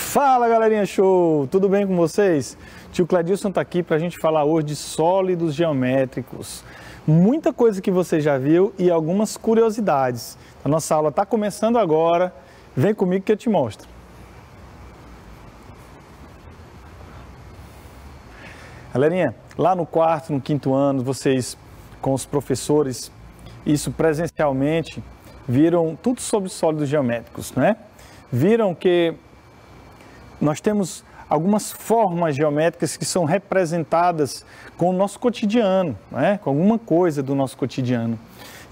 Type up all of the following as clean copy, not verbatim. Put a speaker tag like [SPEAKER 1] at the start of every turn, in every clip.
[SPEAKER 1] Fala galerinha show, tudo bem com vocês? Tio Cledilson está aqui para a gente falar hoje de sólidos geométricos. Muita coisa que você já viu e algumas curiosidades. A nossa aula está começando agora, vem comigo que eu te mostro. Galerinha, lá no quarto, no quinto ano, vocês com os professores, isso presencialmente, viram tudo sobre sólidos geométricos, né? Viram que nós temos algumas formas geométricas que são representadas com o nosso cotidiano, né? Com alguma coisa do nosso cotidiano.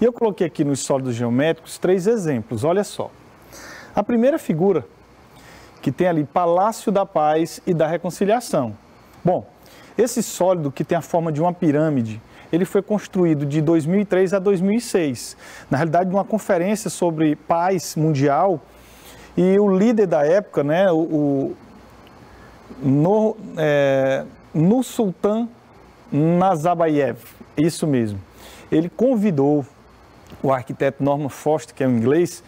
[SPEAKER 1] E eu coloquei aqui nos sólidos geométricos 3 exemplos, olha só. A primeira figura, que tem ali Palácio da Paz e da Reconciliação. Bom, esse sólido que tem a forma de uma pirâmide, ele foi construído de 2003 a 2006. Na realidade, numa conferência sobre paz mundial, e o líder da época, né, Nursultan Nazarbayev, isso mesmo, ele convidou o arquiteto Norman Foster, que é um inglês,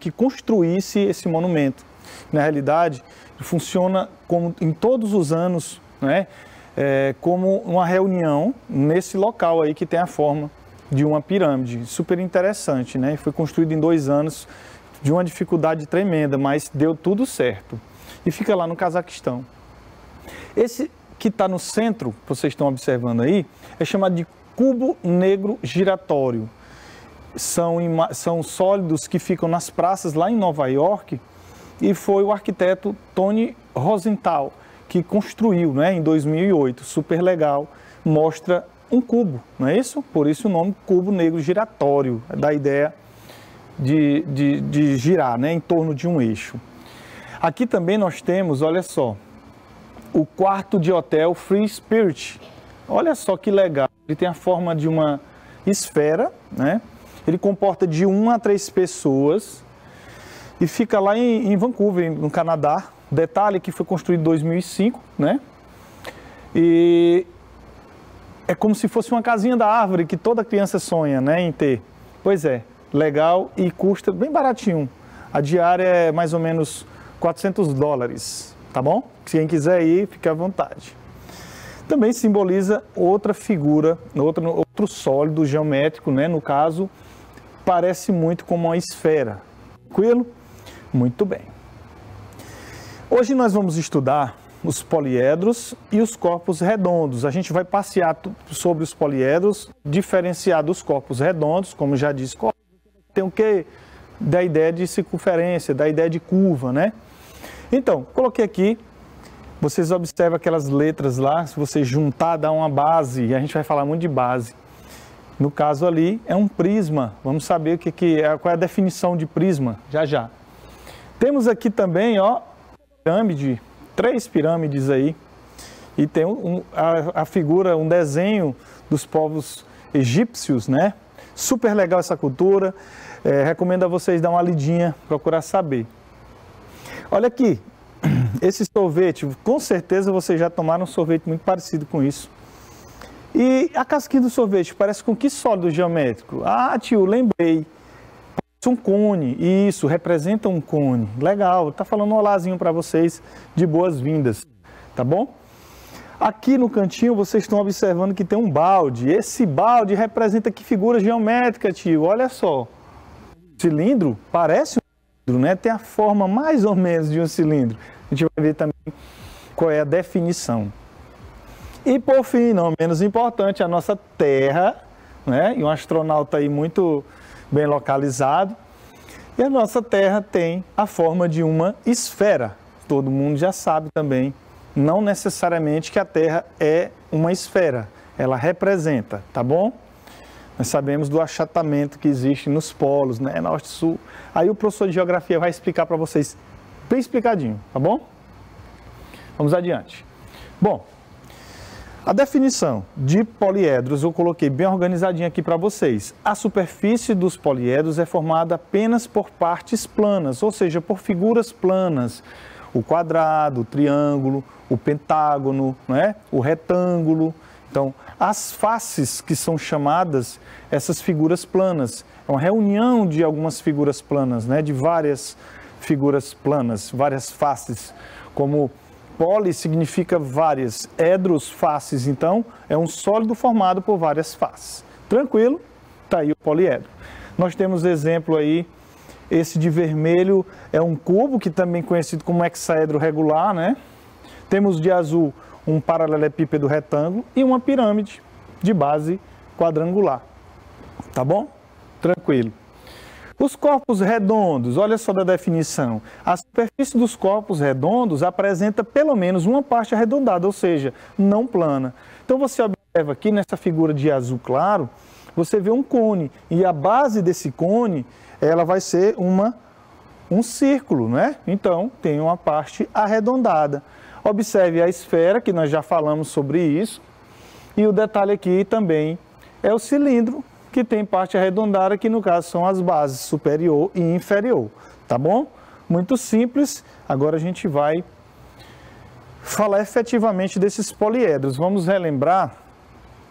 [SPEAKER 1] que construísse esse monumento. Na realidade, funciona como em todos os anos, né, como uma reunião nesse local aí que tem a forma de uma pirâmide. Super interessante, né? Foi construído em 2 anos, de uma dificuldade tremenda, mas deu tudo certo. E fica lá no Cazaquistão. Esse que está no centro, vocês estão observando aí, é chamado de cubo negro giratório. São sólidos que ficam nas praças lá em Nova York, e foi o arquiteto Tony Rosenthal que construiu, né, em 2008. Super legal, mostra um cubo, não é isso? Por isso o nome cubo negro giratório, da ideia de girar, né, em torno de um eixo. Aqui também nós temos, olha só, o quarto de hotel Free Spirit. Olha só que legal, ele tem a forma de uma esfera, né? Ele comporta de 1 a 3 pessoas e fica lá em Vancouver, no Canadá. Detalhe que foi construído em 2005, né? E é como se fosse uma casinha da árvore que toda criança sonha, né, em ter. Pois é, legal e custa bem baratinho. A diária é mais ou menos $400, tá bom? Se quem quiser ir, fique à vontade. Também simboliza outra figura, outro sólido geométrico, né? No caso, parece muito como uma esfera. Tranquilo? Muito bem. Hoje nós vamos estudar os poliedros e os corpos redondos. A gente vai passear sobre os poliedros, diferenciar dos corpos redondos, como já disse, tem o que? Da ideia de circunferência, da ideia de curva, né? Então, coloquei aqui, vocês observam aquelas letras lá, se você juntar, dá uma base, e a gente vai falar muito de base. No caso ali, é um prisma. Vamos saber o qual é a definição de prisma, já já. Temos aqui também, ó, pirâmide, 3 pirâmides aí, e tem a figura, um desenho dos povos egípcios, né? Super legal essa cultura, recomendo a vocês dar uma lidinha, procurar saber. Olha aqui, esse sorvete, com certeza vocês já tomaram um sorvete muito parecido com isso. E a casquinha do sorvete parece com que sólido geométrico? Ah, tio, lembrei. Parece um cone, isso, representa um cone. Legal, tá falando um olázinho para vocês de boas-vindas, tá bom? Aqui no cantinho vocês estão observando que tem um balde. Esse balde representa que figura geométrica, tio? Olha só. O cilindro parece um cilindro, né? Tem a forma mais ou menos de um cilindro. A gente vai ver também qual é a definição. E por fim, não menos importante, a nossa Terra, né? E um astronauta aí muito bem localizado. E a nossa Terra tem a forma de uma esfera. Todo mundo já sabe também. Não necessariamente que a Terra é uma esfera, ela representa, tá bom? Nós sabemos do achatamento que existe nos polos, né, norte e sul. Aí o professor de geografia vai explicar para vocês bem explicadinho, tá bom? Vamos adiante. Bom, a definição de poliedros eu coloquei bem organizadinha aqui para vocês. A superfície dos poliedros é formada apenas por partes planas, ou seja, por figuras planas. O quadrado, o triângulo, o pentágono, né? O retângulo. Então, as faces que são chamadas essas figuras planas. É uma reunião de algumas figuras planas, né? De várias figuras planas, várias faces, como poli significa várias, edros, faces, então é um sólido formado por várias faces. Tranquilo? Está aí o poliedro. Nós temos exemplo aí, esse de vermelho é um cubo, que também é conhecido como hexaedro regular, né? Temos de azul um paralelepípedo retângulo e uma pirâmide de base quadrangular. Tá bom? Tranquilo. Os corpos redondos, olha só da definição. A superfície dos corpos redondos apresenta pelo menos uma parte arredondada, ou seja, não plana. Então você observa aqui nessa figura de azul claro, você vê um cone, e a base desse cone, ela vai ser um círculo, né? Então, tem uma parte arredondada. Observe a esfera, que nós já falamos sobre isso, e o detalhe aqui também é o cilindro, que tem parte arredondada, que no caso são as bases superior e inferior, tá bom? Muito simples. Agora a gente vai falar efetivamente desses poliedros. Vamos relembrar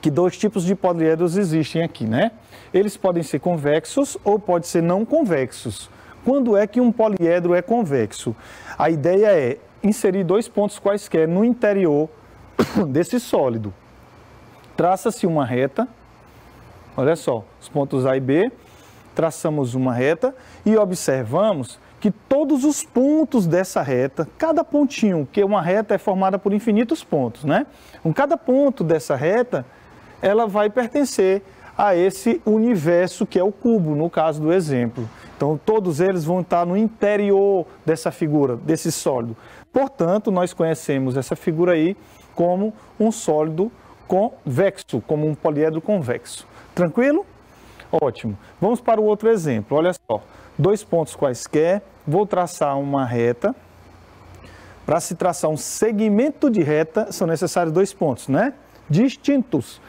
[SPEAKER 1] que dois tipos de poliedros existem aqui, né? Eles podem ser convexos ou podem ser não convexos. Quando é que um poliedro é convexo? A ideia é inserir dois pontos quaisquer no interior desse sólido. Traça-se uma reta, olha só, os pontos A e B, traçamos uma reta e observamos que todos os pontos dessa reta, cada pontinho, que uma reta é formada por infinitos pontos, né? Cada ponto dessa reta, ela vai pertencer a esse universo que é o cubo, no caso do exemplo. Então, todos eles vão estar no interior dessa figura, desse sólido. Portanto, nós conhecemos essa figura aí como um sólido convexo, como um poliedro convexo. Tranquilo? Ótimo. Vamos para o outro exemplo. Olha só, dois pontos quaisquer, vou traçar uma reta. Para se traçar um segmento de reta, são necessários dois pontos, né? Distintos.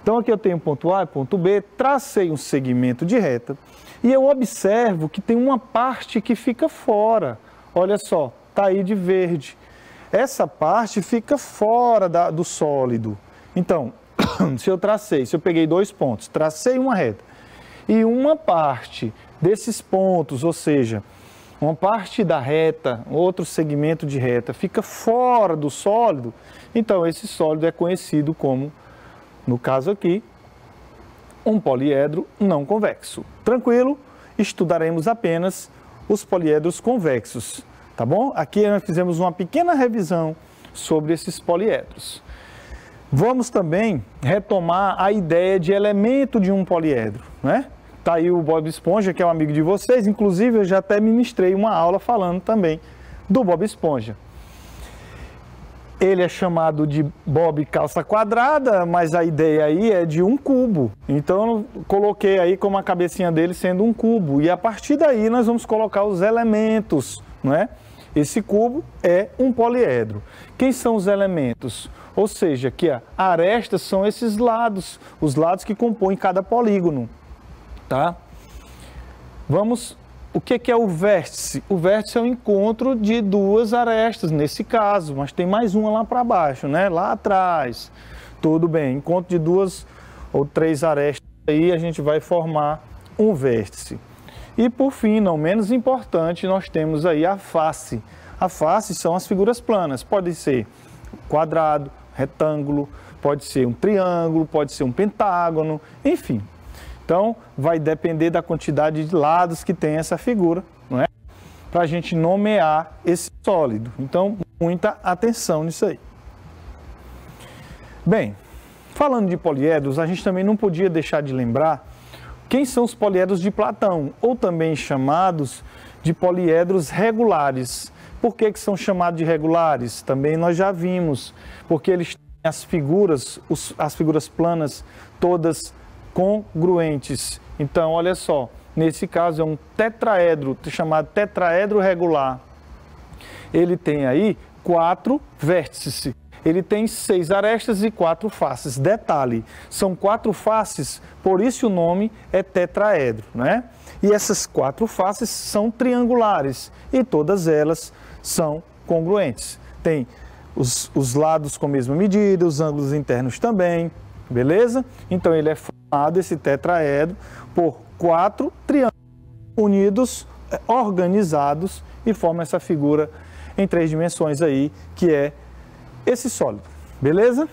[SPEAKER 1] Então, aqui eu tenho ponto A e ponto B, tracei um segmento de reta e eu observo que tem uma parte que fica fora. Olha só, está aí de verde. Essa parte fica fora do sólido. Então, se eu peguei dois pontos, tracei uma reta e uma parte desses pontos, ou seja, uma parte da reta, outro segmento de reta, fica fora do sólido, então esse sólido é conhecido como, no caso aqui, um poliedro não convexo. Tranquilo? Estudaremos apenas os poliedros convexos, tá bom? Aqui nós fizemos uma pequena revisão sobre esses poliedros. Vamos também retomar a ideia de elemento de um poliedro, né? Tá aí o Bob Esponja, que é um amigo de vocês, inclusive eu já até ministrei uma aula falando também do Bob Esponja. Ele é chamado de Bob Calça Quadrada, mas a ideia aí é de um cubo. Então eu coloquei aí como a cabecinha dele sendo um cubo. E a partir daí nós vamos colocar os elementos, não é? Esse cubo é um poliedro. Quem são os elementos? Ou seja, que arestas são esses lados, os lados que compõem cada polígono, tá? O que é o vértice? O vértice é o encontro de duas arestas, nesse caso, mas tem mais uma lá para baixo, né? Lá atrás. Tudo bem, encontro de duas ou três arestas, aí a gente vai formar um vértice. E por fim, não menos importante, nós temos aí a face. A face são as figuras planas, pode ser quadrado, retângulo, pode ser um triângulo, pode ser um pentágono, enfim. Então, vai depender da quantidade de lados que tem essa figura, não é? Para a gente nomear esse sólido. Então, muita atenção nisso aí. Bem, falando de poliedros, a gente também não podia deixar de lembrar quem são os poliedros de Platão, ou também chamados de poliedros regulares. Por que são chamados de regulares? Também nós já vimos, porque eles têm as figuras planas todas congruentes. Então, olha só, nesse caso é um tetraedro, chamado tetraedro regular. Ele tem aí 4 vértices. Ele tem 6 arestas e 4 faces. Detalhe, são 4 faces, por isso o nome é tetraedro, né? E essas 4 faces são triangulares e todas elas são congruentes. Tem os lados com a mesma medida, os ângulos internos também, beleza? Então ele é formado, esse tetraedro, por 4 triângulos unidos, organizados e forma essa figura em 3 dimensões aí, que é esse sólido, beleza?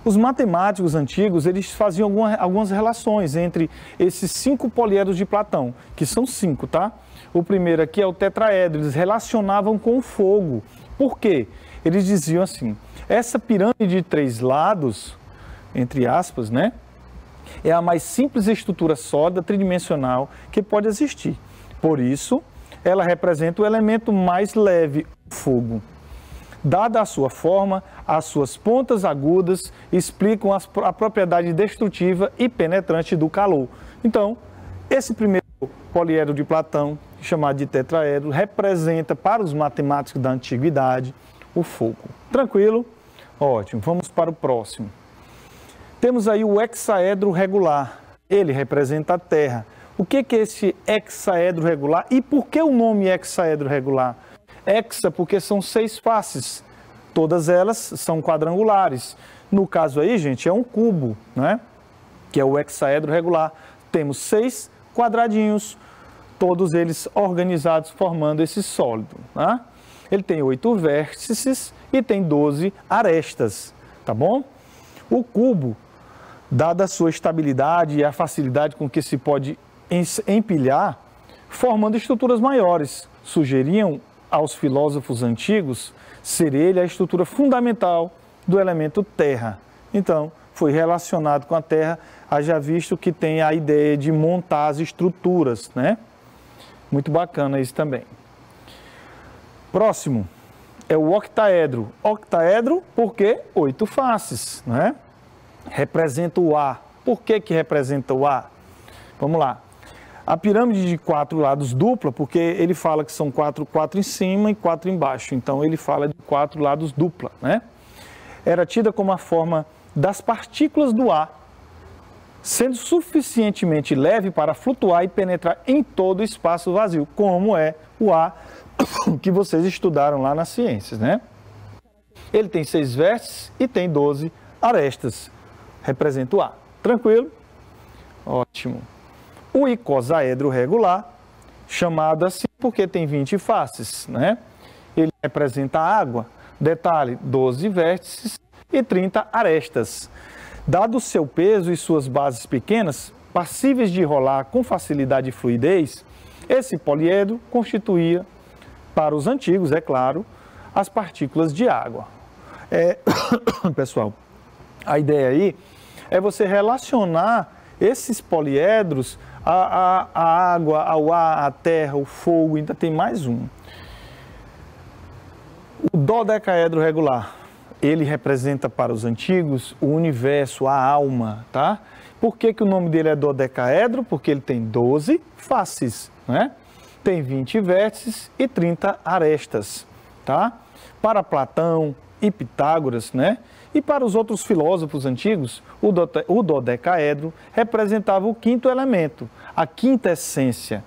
[SPEAKER 1] Os matemáticos antigos, eles faziam algumas relações entre esses 5 poliedros de Platão, que são 5, tá? O primeiro aqui é o tetraedro, eles relacionavam com o fogo. Por quê? Eles diziam assim, essa pirâmide de 3 lados, entre aspas, né? É a mais simples estrutura sólida tridimensional que pode existir. Por isso, ela representa o elemento mais leve, o fogo. Dada a sua forma, as suas pontas agudas explicam a propriedade destrutiva e penetrante do calor. Então, esse primeiro poliedro de Platão, chamado de tetraedro, representa para os matemáticos da antiguidade o fogo. Tranquilo? Ótimo. Vamos para o próximo. Temos aí o hexaedro regular. Ele representa a Terra. O que é esse hexaedro regular e por que o nome hexaedro regular? Hexa porque são 6 faces, todas elas são quadrangulares. No caso aí, gente, é um cubo, né? Que é o hexaedro regular. Temos 6 quadradinhos, todos eles organizados formando esse sólido, né? Ele tem 8 vértices e tem 12 arestas, tá bom? O cubo, dada a sua estabilidade e a facilidade com que se pode empilhar, formando estruturas maiores, sugeriam aos filósofos antigos ser ele a estrutura fundamental do elemento terra. Então, foi relacionado com a terra, haja visto que tem a ideia de montar as estruturas, né? Muito bacana isso também. Próximo é o octaedro. Octaedro porque 8 faces, né? Representa o A. Por que representa o A? Vamos lá. A pirâmide de 4 lados dupla, porque ele fala que são 4 em cima e 4 embaixo. Então, ele fala de 4 lados dupla, né? Era tida como a forma das partículas do ar, sendo suficientemente leve para flutuar e penetrar em todo o espaço vazio, como é o ar que vocês estudaram lá nas ciências, né? Ele tem 6 vértices e tem 12 arestas. Representa o ar. Tranquilo? Ótimo. O icosaedro regular, chamado assim porque tem 20 faces, né? Ele representa a água. Detalhe, 12 vértices e 30 arestas. Dado o seu peso e suas bases pequenas, passíveis de rolar com facilidade e fluidez, esse poliedro constituía, para os antigos, é claro, as partículas de água. Pessoal, a ideia aí é você relacionar esses poliedros à água, ao ar, à terra, o fogo, ainda tem mais um. O dodecaedro regular, ele representa para os antigos o universo, a alma, tá? Por que o nome dele é dodecaedro? Porque ele tem 12 faces, né? Tem 20 vértices e 30 arestas, tá? Para Platão e Pitágoras, né? E para os outros filósofos antigos, o dodecaedro representava o 5º elemento, a 5ª essência,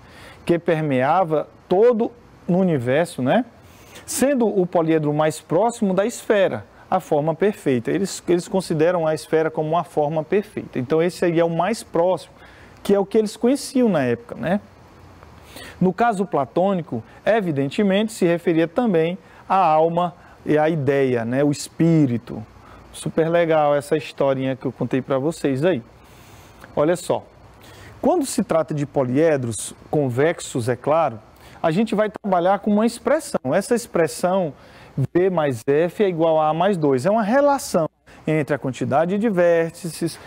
[SPEAKER 1] que permeava todo o universo, né? Sendo o poliedro mais próximo da esfera, a forma perfeita. Eles consideram a esfera como uma forma perfeita. Então esse aí é o mais próximo, que é o que eles conheciam na época, né? No caso platônico, evidentemente se referia também à alma e à ideia, né? O espírito. Super legal essa historinha que eu contei para vocês aí. Olha só, quando se trata de poliedros convexos, é claro, a gente vai trabalhar com uma expressão. Essa expressão V mais F é igual a A mais 2. É uma relação entre a quantidade de vértices,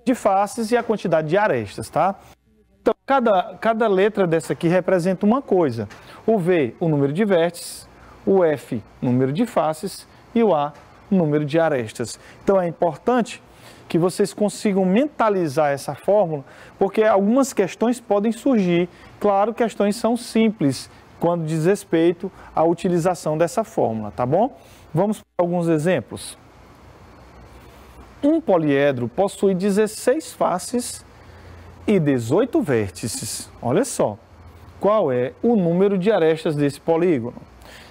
[SPEAKER 1] de faces e a quantidade de arestas, tá? Então, cada letra dessa aqui representa uma coisa. O V, o número de vértices, o F, número de faces e o A, número de arestas. Então, é importante que vocês consigam mentalizar essa fórmula, porque algumas questões podem surgir. Claro, questões são simples quando diz respeito à utilização dessa fórmula, tá bom? Vamos para alguns exemplos. Um poliedro possui 16 faces e 18 vértices. Olha só, qual é o número de arestas desse polígono?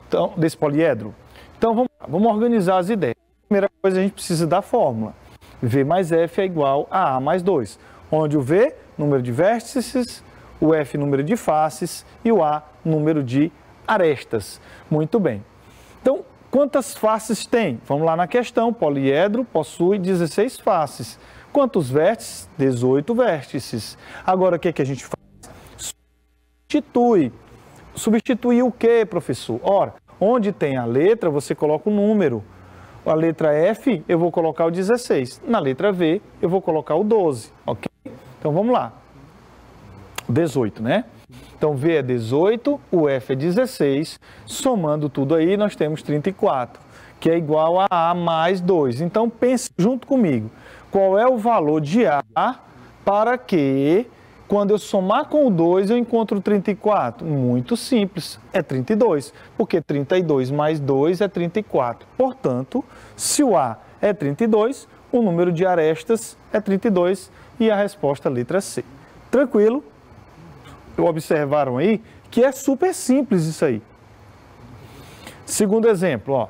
[SPEAKER 1] Então, desse poliedro? Então, vamos organizar as ideias. Primeira coisa, a gente precisa da fórmula. V mais F é igual a A mais 2, onde o V, número de vértices, o F, número de faces, e o A, número de arestas. Muito bem. Então, quantas faces tem? Vamos lá na questão. O poliedro possui 16 faces. Quantos vértices? 18 vértices. Agora, o que a gente faz? Substitui. Substituir o que, professor? Ora, onde tem a letra, você coloca o número. A letra F, eu vou colocar o 16. Na letra V, eu vou colocar o 12. Ok? Então, vamos lá. 18, né? Então, V é 18, o F é 16. Somando tudo aí, nós temos 34, que é igual a A mais 2. Então, pense junto comigo. Qual é o valor de A para que, quando eu somar com o 2, eu encontro 34? Muito simples, é 32, porque 32 mais 2 é 34. Portanto, se o A é 32, o número de arestas é 32 e a resposta é a letra C. Tranquilo? Observaram aí que é super simples isso aí. Segundo exemplo, ó.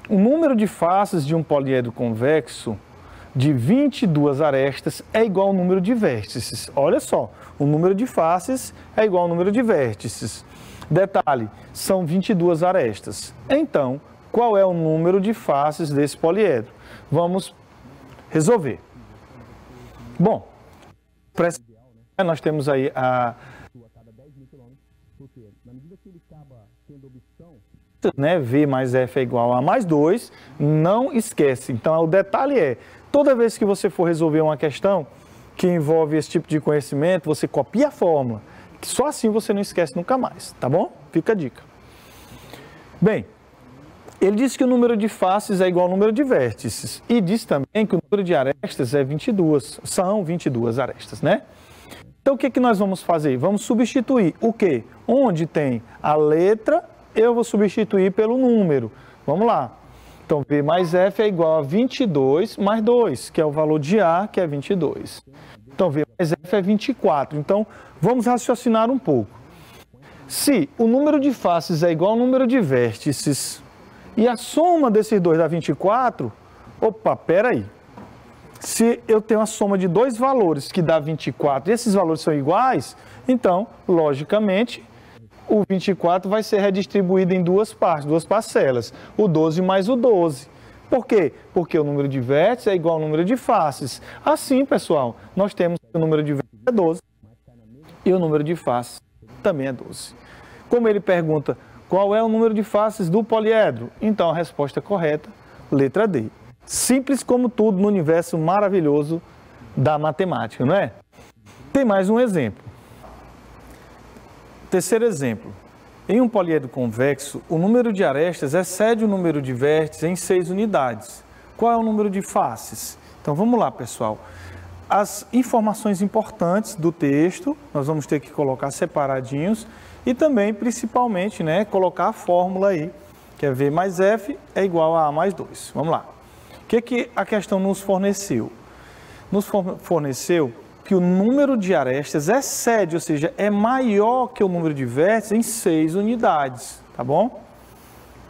[SPEAKER 1] O número de faces de um poliedro convexo de 22 arestas é igual ao número de vértices. Olha só, o número de faces é igual ao número de vértices. Detalhe, são 22 arestas. Então, qual é o número de faces desse poliedro? Vamos resolver. Bom, nós temos aí a... né, V mais F é igual a mais 2, não esquece. Então, o detalhe é, toda vez que você for resolver uma questão que envolve esse tipo de conhecimento, você copia a fórmula, que só assim você não esquece nunca mais, tá bom? Fica a dica. Bem, ele disse que o número de faces é igual ao número de vértices e diz também que o número de arestas é 22, são 22 arestas, né? Então, o que nós vamos fazer? Vamos substituir o quê? Onde tem a letra, eu vou substituir pelo número. Vamos lá. Então, V mais F é igual a 22 mais 2, que é o valor de A, que é 22. Então, V mais F é 24. Então, vamos raciocinar um pouco. Se o número de faces é igual ao número de vértices e a soma desses dois dá 24, opa, peraí. Se eu tenho a soma de dois valores que dá 24 e esses valores são iguais, então, logicamente, o 24 vai ser redistribuído em duas partes, duas parcelas, o 12 mais o 12. Por quê? Porque o número de vértices é igual ao número de faces. Assim, pessoal, nós temos que o número de vértices é 12 e o número de faces também é 12. Como ele pergunta qual é o número de faces do poliedro, então a resposta correta, letra D. Simples como tudo no universo maravilhoso da matemática, não é? Tem mais um exemplo. Terceiro exemplo. Em um poliedro convexo, o número de arestas excede o número de vértices em 6 unidades. Qual é o número de faces? Então vamos lá, pessoal. As informações importantes do texto, nós vamos ter que colocar separadinhos e também, principalmente, né, colocar a fórmula aí, que é V mais F é igual a A mais 2. Vamos lá. O que a questão nos forneceu? Nos forneceu que o número de arestas excede, ou seja, é maior que o número de vértices em 6 unidades, tá bom?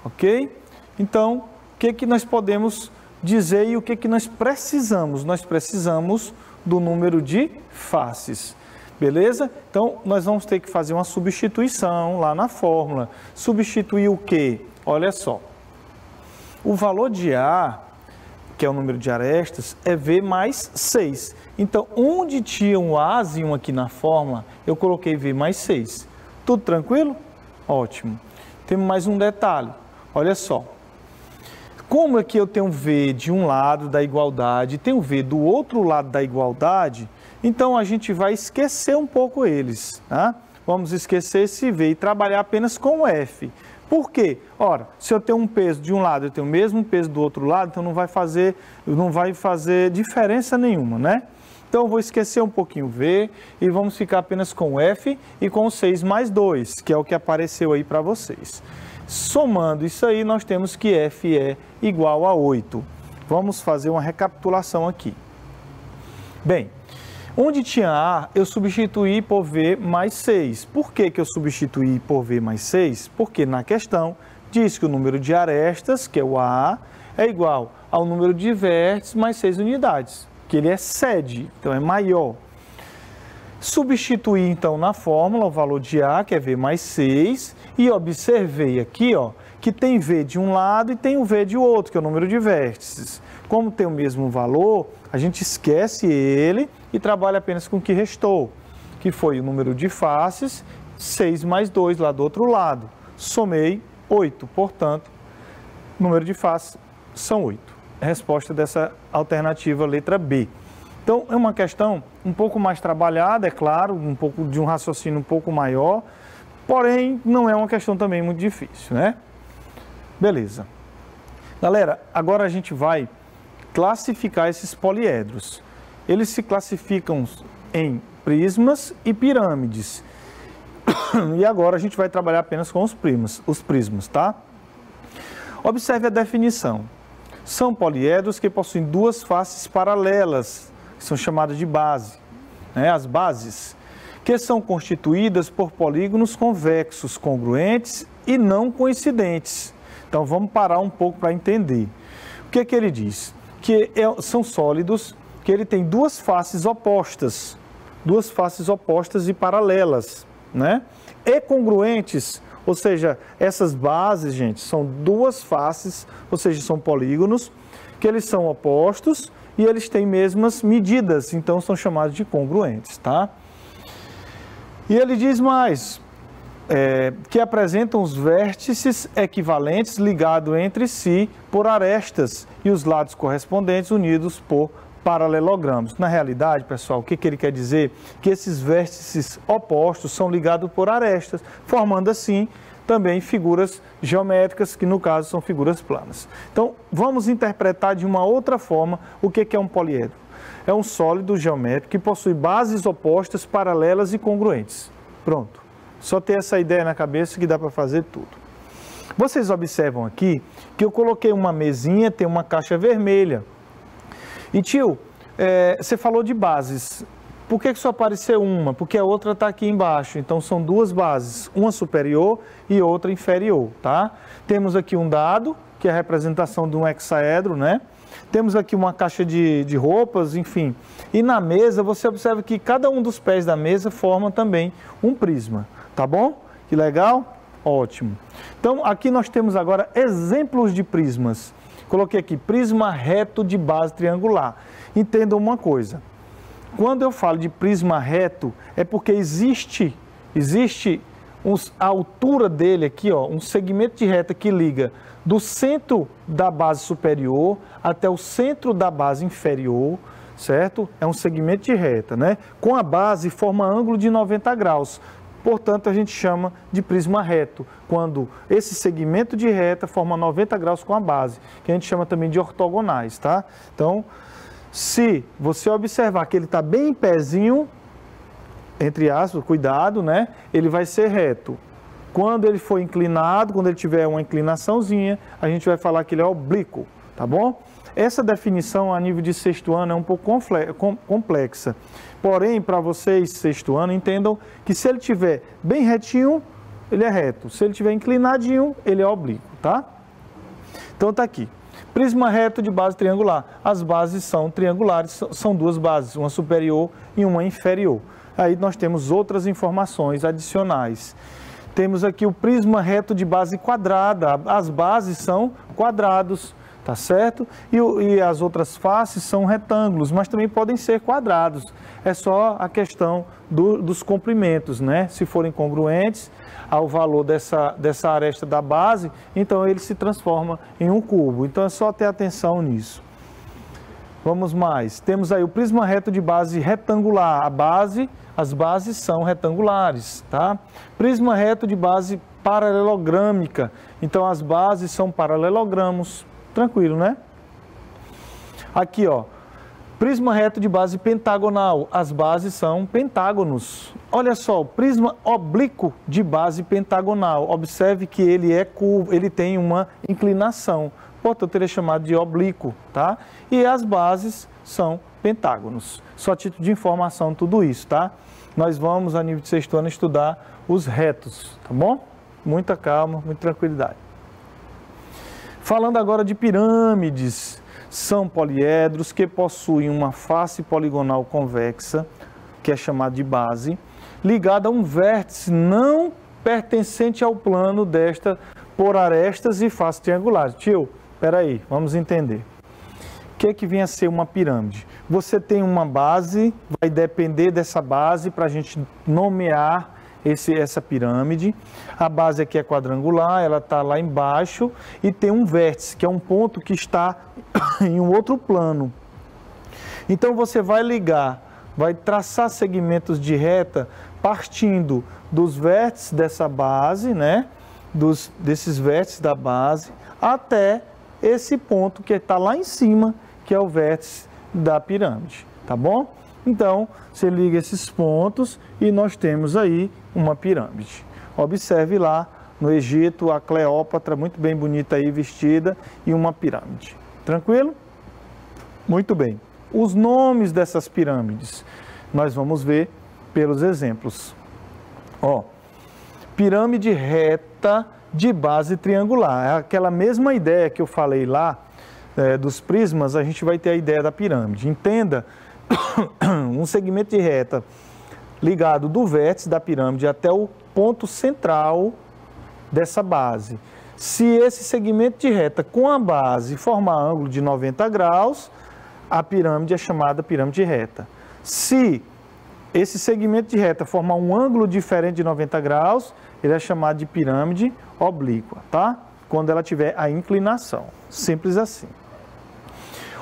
[SPEAKER 1] Ok? Então, o que nós podemos dizer e o que nós precisamos? Nós precisamos do número de faces, beleza? Então, nós vamos ter que fazer uma substituição lá na fórmula. Substituir o quê? Olha só, o valor de A, que é o número de arestas, é V mais 6. Então, onde tinha um Azinho aqui na fórmula, eu coloquei V mais 6. Tudo tranquilo? Ótimo. Temos mais um detalhe. Olha só. Como aqui eu tenho V de um lado da igualdade e tenho V do outro lado da igualdade, então a gente vai esquecer um pouco eles, tá? Vamos esquecer esse V e trabalhar apenas com o F. Por quê? Ora, se eu tenho um peso de um lado, eu tenho o mesmo peso do outro lado, então não vai fazer diferença nenhuma, né? Então eu vou esquecer um pouquinho o V e vamos ficar apenas com o F e com o 6 mais 2, que é o que apareceu aí para vocês. Somando isso aí, nós temos que F é igual a 8. Vamos fazer uma recapitulação aqui. Bem, onde tinha A, eu substituí por V mais 6. Por que eu substituí por V mais 6? Porque na questão diz que o número de arestas, que é o A, é igual ao número de vértices mais 6 unidades, que ele excede, então é maior. Substituí então na fórmula o valor de A, que é V mais 6, e observei aqui, ó, que tem V de um lado e tem o V de outro, que é o número de vértices. Como tem o mesmo valor, a gente esquece ele e trabalha apenas com o que restou, que foi o número de faces, 6 mais 2 lá do outro lado. Somei 8, portanto, o número de faces são 8. Resposta dessa alternativa, letra B. Então, é uma questão um pouco mais trabalhada, é claro, um pouco de um raciocínio um pouco maior, porém, não é uma questão também muito difícil, né? Beleza. Galera, agora a gente vai classificar esses poliedros. Eles se classificam em prismas e pirâmides. E agora a gente vai trabalhar apenas com os prismas, tá? Observe a definição. São poliedros que possuem duas faces paralelas, que são chamadas de base, né? As bases, que são constituídas por polígonos convexos, congruentes e não coincidentes. Então vamos parar um pouco para entender. O que é que ele diz? Que são sólidos, que ele tem duas faces opostas e paralelas, né? E congruentes, ou seja, essas bases, gente, são duas faces, ou seja, são polígonos, que eles são opostos e eles têm mesmas medidas, então são chamados de congruentes, tá? E ele diz mais, que apresentam os vértices equivalentes ligados entre si por arestas e os lados correspondentes unidos por paralelogramos. Na realidade, pessoal, o que ele quer dizer? Que esses vértices opostos são ligados por arestas, formando assim também figuras geométricas, que no caso são figuras planas. Então, vamos interpretar de uma outra forma o que é um poliedro. É um sólido geométrico que possui bases opostas, paralelas e congruentes. Pronto. Só ter essa ideia na cabeça que dá para fazer tudo. Vocês observam aqui que eu coloquei uma mesinha, tem uma caixa vermelha. E tio, você falou de bases. Por que só apareceu uma? Porque a outra está aqui embaixo. Então são duas bases, uma superior e outra inferior, tá? Temos aqui um dado, que é a representação de um hexaedro, né? Temos aqui uma caixa de roupas, enfim. E na mesa, você observa que cada um dos pés da mesa forma também um prisma, tá bom? Que legal? Ótimo. Então, aqui nós temos agora exemplos de prismas. Coloquei aqui, prisma reto de base triangular. Entendam uma coisa. Quando eu falo de prisma reto, é porque existe a altura dele aqui, ó, um segmento de reta que liga do centro da base superior até o centro da base inferior, certo? É um segmento de reta, né? Com a base forma ângulo de 90 graus. Portanto, a gente chama de prisma reto, quando esse segmento de reta forma 90 graus com a base, que a gente chama também de ortogonais, tá? Então, se você observar que ele está bem em pezinho, entre aspas, cuidado, né? Ele vai ser reto. Quando ele for inclinado, quando ele tiver uma inclinaçãozinha, a gente vai falar que ele é oblíquo, tá bom? Essa definição a nível de sexto ano é um pouco complexa. Porém, para vocês, sexto ano, entendam que se ele estiver bem retinho, ele é reto. Se ele estiver inclinadinho, ele é oblíquo, tá? Então tá aqui. Prisma reto de base triangular. As bases são triangulares, são duas bases, uma superior e uma inferior. Aí nós temos outras informações adicionais. Temos aqui o prisma reto de base quadrada. As bases são quadrados, tá certo? E as outras faces são retângulos, mas também podem ser quadrados. É só a questão dos comprimentos, né? Se forem congruentes ao valor dessa aresta da base, então ele se transforma em um cubo. Então é só ter atenção nisso. Vamos mais. Temos aí o prisma reto de base retangular. As bases são retangulares, tá? Prisma reto de base paralelogrâmica. Então as bases são paralelogramos. Tranquilo, né? Aqui, ó. Prisma reto de base pentagonal. As bases são pentágonos. Olha só, o prisma oblíquo de base pentagonal. Observe que ele é curvo, ele tem uma inclinação. Portanto, ele é chamado de oblíquo, tá? E as bases são pentágonos. Só título de informação, tudo isso, tá? Nós vamos, a nível de sexto ano, estudar os retos, tá bom? Muita calma, muita tranquilidade. Falando agora de pirâmides, são poliedros que possuem uma face poligonal convexa, que é chamado de base, ligada a um vértice não pertencente ao plano desta por arestas e faces triangulares. Tio, espera aí, vamos entender. O que é que vem a ser uma pirâmide? Você tem uma base, vai depender dessa base para a gente nomear essa pirâmide. A base aqui é quadrangular, ela está lá embaixo e tem um vértice, que é um ponto que está em um outro plano. Então você vai ligar, vai traçar segmentos de reta partindo dos vértices dessa base, né? Desses vértices da base, até esse ponto que está lá em cima, que é o vértice da pirâmide, tá bom? Então, você liga esses pontos e nós temos aí uma pirâmide. Observe lá no Egito a Cleópatra, muito bem bonita aí, vestida, e uma pirâmide. Tranquilo? Muito bem. Os nomes dessas pirâmides, nós vamos ver pelos exemplos. Ó, pirâmide reta de base triangular. É aquela mesma ideia que eu falei lá, dos prismas, a gente vai ter a ideia da pirâmide. Entenda, um segmento de reta ligado do vértice da pirâmide até o ponto central dessa base. Se esse segmento de reta com a base formar ângulo de 90 graus, a pirâmide é chamada pirâmide reta. Se esse segmento de reta formar um ângulo diferente de 90 graus, ele é chamado de pirâmide oblíqua, tá? Quando ela tiver a inclinação. Simples assim.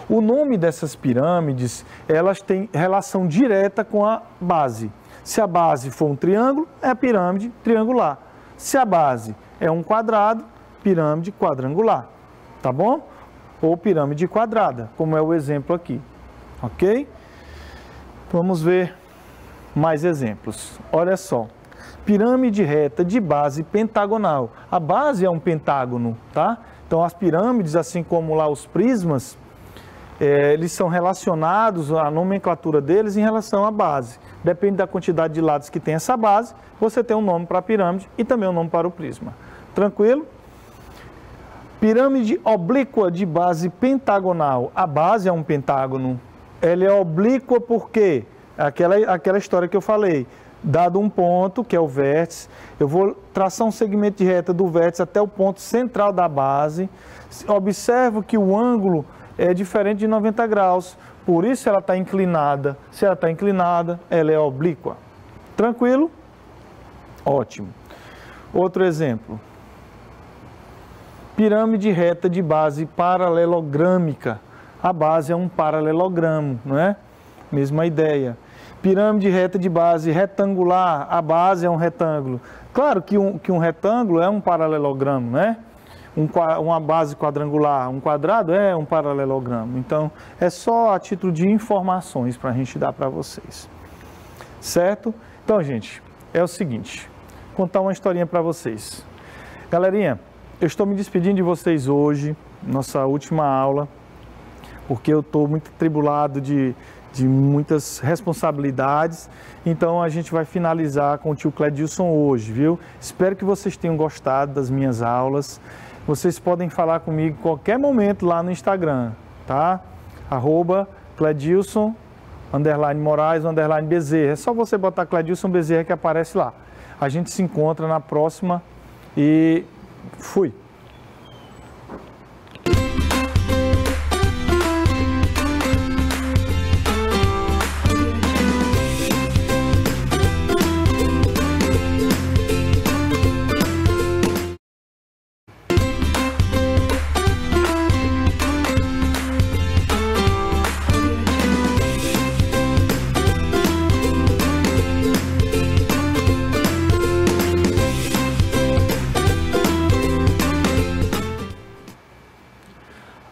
[SPEAKER 1] O nome dessas pirâmides, elas têm relação direta com a base. Se a base for um triângulo, é a pirâmide triangular. Se a base é um quadrado, pirâmide quadrangular, tá bom? Ou pirâmide quadrada, como é o exemplo aqui, ok? Vamos ver mais exemplos. Olha só, pirâmide reta de base pentagonal. A base é um pentágono, tá? Então as pirâmides, assim como lá os prismas, eles são relacionados, a nomenclatura deles em relação à base. Depende da quantidade de lados que tem essa base, você tem um nome para a pirâmide e também um nome para o prisma. Tranquilo? Pirâmide oblíqua de base pentagonal. A base é um pentágono. Ela é oblíqua porque aquela história que eu falei. Dado um ponto, que é o vértice, eu vou traçar um segmento de reta do vértice até o ponto central da base. Observo que o ângulo é diferente de 90 graus, por isso ela está inclinada. Se ela está inclinada, ela é oblíqua. Tranquilo? Ótimo. Outro exemplo. Pirâmide reta de base paralelogrâmica. A base é um paralelogramo, não é? Mesma ideia. Pirâmide reta de base retangular. A base é um retângulo. Claro que um retângulo é um paralelogramo, né? Uma base quadrangular, um quadrado é um paralelogramo. Então, é só a título de informações para a gente dar para vocês. Certo? Então, gente, é o seguinte. Vou contar uma historinha para vocês. Galerinha, eu estou me despedindo de vocês hoje, nossa última aula, porque eu estou muito atribulado de muitas responsabilidades. Então, a gente vai finalizar com o tio Cledilson hoje, viu? Espero que vocês tenham gostado das minhas aulas. Vocês podem falar comigo em qualquer momento lá no Instagram, tá? @Cledilson _Moraes _Bezerra. É só você botar Cledilson Bezerra que aparece lá. A gente se encontra na próxima e fui!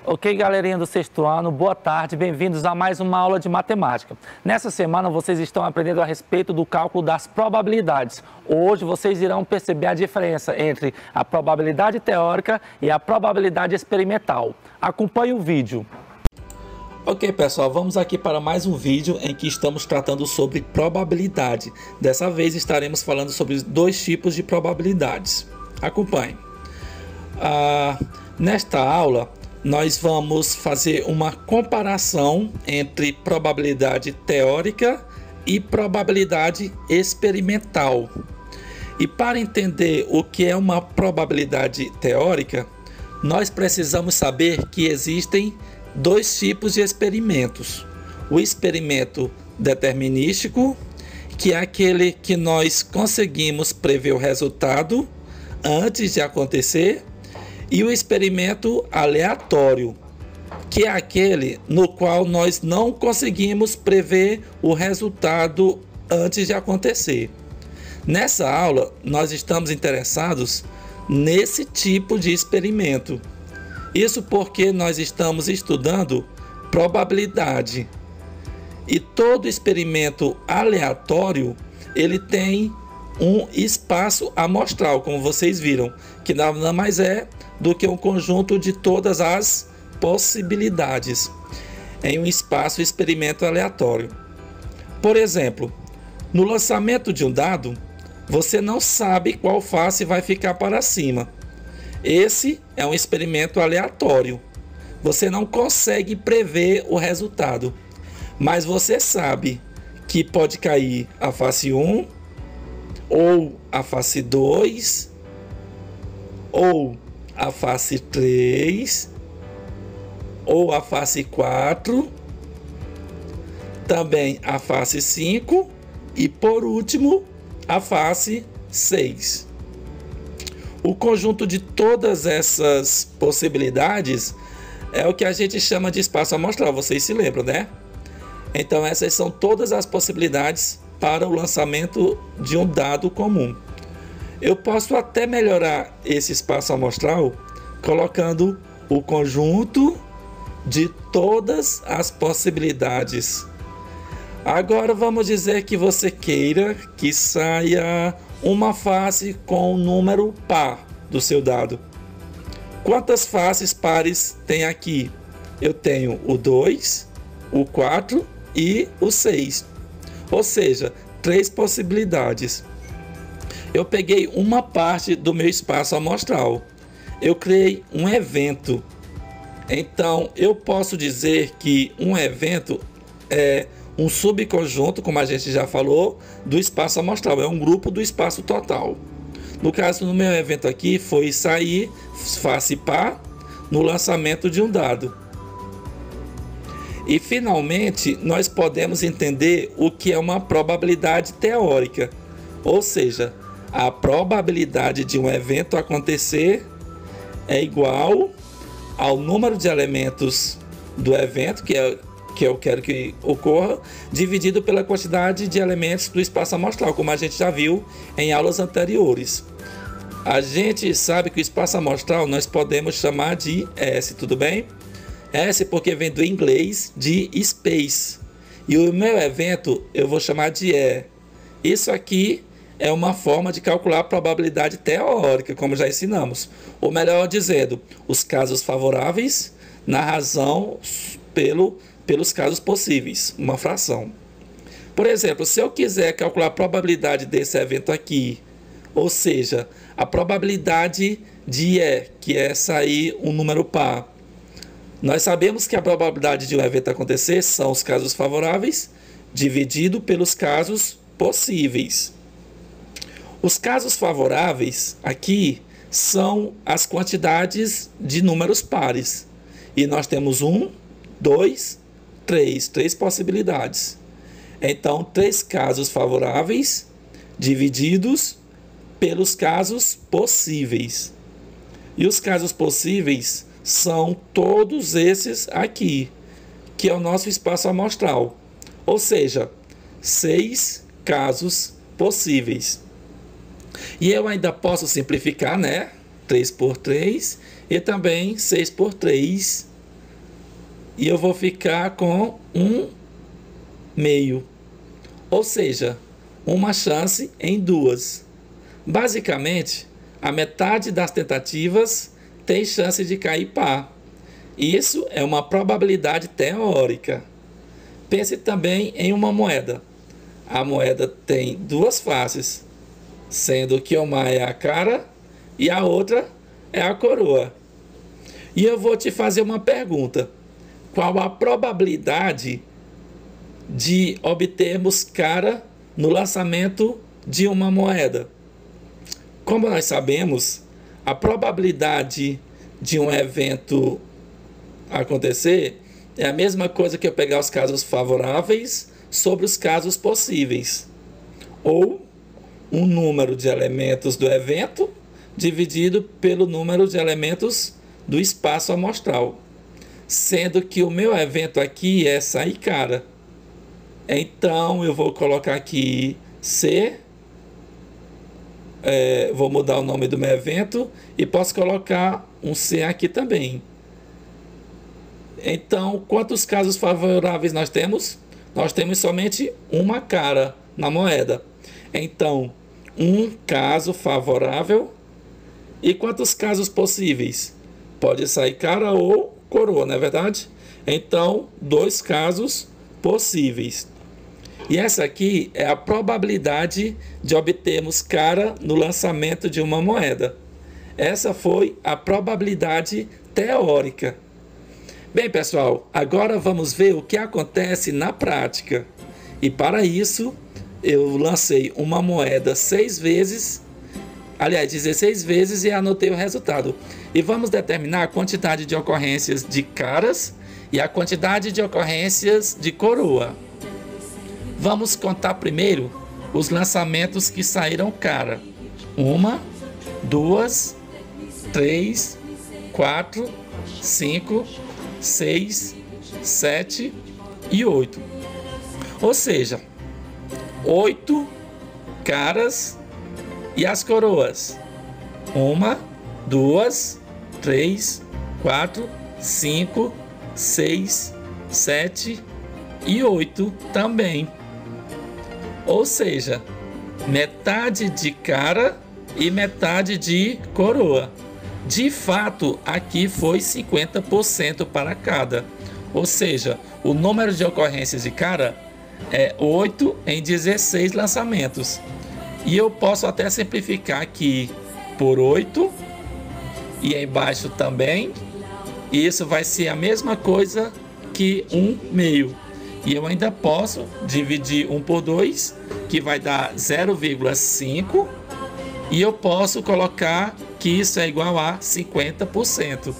[SPEAKER 2] Ok, galerinha do sexto ano, boa tarde, bem-vindos a mais uma aula de matemática. Nessa semana vocês estão aprendendo a respeito do cálculo das probabilidades. Hoje vocês irão perceber a diferença entre a probabilidade teórica e a probabilidade experimental. Acompanhe o vídeo. Ok, pessoal, vamos aqui para mais um vídeo em que estamos tratando sobre probabilidade. Dessa vez estaremos falando sobre dois tipos de probabilidades. Acompanhe. Nesta aula, nós vamos fazer uma comparação entre probabilidade teórica e probabilidade experimental. E para entender o que é uma probabilidade teórica, nós precisamos saber que existem dois tipos de experimentos. O experimento determinístico, que é aquele que nós conseguimos prever o resultado antes de acontecer, e o experimento aleatório, que é aquele no qual nós não conseguimos prever o resultado antes de acontecer. Nessa aula, nós estamos interessados nesse tipo de experimento. Isso porque nós estamos estudando probabilidade. E todo experimento aleatório, ele tem um espaço amostral, como vocês viram, que nada mais é do que um conjunto de todas as possibilidades em um espaço experimento aleatório. Por exemplo, no lançamento de um dado, você não sabe qual face vai ficar para cima. Esse é um experimento aleatório. Você não consegue prever o resultado, mas você sabe que pode cair a face 1, ou a face 2, ou a face 3, ou a face 4, também a face 5 e, por último, a face 6. O conjunto de todas essas possibilidades é o que a gente chama de espaço amostral, vocês se lembram, né? Então essas são todas as possibilidades para o lançamento de um dado comum. Eu posso até melhorar esse espaço amostral colocando o conjunto de todas as possibilidades. Agora vamos dizer que você queira que saia uma face com um número par do seu dado. Quantas faces pares tem aqui? Eu tenho o 2, o 4 e o 6. Ou seja, 3 possibilidades. Eu peguei uma parte do meu espaço amostral. Eu criei um evento. Então, eu posso dizer que um evento é um subconjunto, como a gente já falou, do espaço amostral. É um grupo do espaço total. No caso, no meu evento aqui, foi sair face par no lançamento de um dado. E, finalmente, nós podemos entender o que é uma probabilidade teórica. Ou seja, a probabilidade de um evento acontecer é igual ao número de elementos do evento, que eu quero que ocorra, dividido pela quantidade de elementos do espaço amostral, como a gente já viu em aulas anteriores. A gente sabe que o espaço amostral nós podemos chamar de S, tudo bem? S porque vem do inglês de space. E o meu evento eu vou chamar de E. Isso aqui é uma forma de calcular a probabilidade teórica, como já ensinamos. Ou melhor dizendo, os casos favoráveis na razão pelos casos possíveis, uma fração. Por exemplo, se eu quiser calcular a probabilidade desse evento aqui, ou seja, a probabilidade de E, que é sair um número par, nós sabemos que a probabilidade de um evento acontecer são os casos favoráveis dividido pelos casos possíveis. Os casos favoráveis aqui são as quantidades de números pares. E nós temos 1, 2, 3 possibilidades. Então, 3 casos favoráveis divididos pelos casos possíveis. E os casos possíveis são todos esses aqui, que é o nosso espaço amostral. Ou seja, 6 casos possíveis. E eu ainda posso simplificar, né? 3 por 3 e também 6 por 3. E eu vou ficar com 1/2. Ou seja, uma chance em 2. Basicamente, a metade das tentativas tem chance de cair par. Isso é uma probabilidade teórica. Pense também em uma moeda. A moeda tem 2 faces, sendo que uma é a cara e a outra é a coroa. E eu vou te fazer uma pergunta. Qual a probabilidade de obtermos cara no lançamento de uma moeda. Como nós sabemos, a probabilidade de um evento acontecer é a mesma coisa que eu pegar os casos favoráveis sobre os casos possíveis, ou um número de elementos do evento dividido pelo número de elementos do espaço amostral, sendo que o meu evento aqui é sair cara. Então eu vou colocar aqui C, vou mudar o nome do meu evento e posso colocar um C aqui também. Então, quantos casos favoráveis nós temos? Nós temos somente uma cara na moeda. Então, um caso favorável. E quantos casos possíveis? Pode sair cara ou coroa, não é verdade? Então, 2 casos possíveis. E essa aqui é a probabilidade de obtermos cara no lançamento de uma moeda. Essa foi a probabilidade teórica. Bem, pessoal, agora vamos ver o que acontece na prática. E para isso, eu lancei uma moeda 6 vezes, aliás, 16 vezes, e anotei o resultado. E vamos determinar a quantidade de ocorrências de caras e a quantidade de ocorrências de coroa. Vamos contar primeiro os lançamentos que saíram cara. 1, 2, 3, 4, 5, 6, 7 e 8. Ou seja, 8 caras e as coroas. 1, 2, 3, 4, 5, 6, 7 e 8 também. Ou seja, metade de cara e metade de coroa. De fato, aqui foi 50% para cada. Ou seja, o número de ocorrências de cara é 8 em 16 lançamentos. E eu posso até simplificar aqui por 8 e embaixo também. E isso vai ser a mesma coisa que 1/2. E eu ainda posso dividir 1 por 2, que vai dar 0,5. E eu posso colocar que isso é igual a 50%.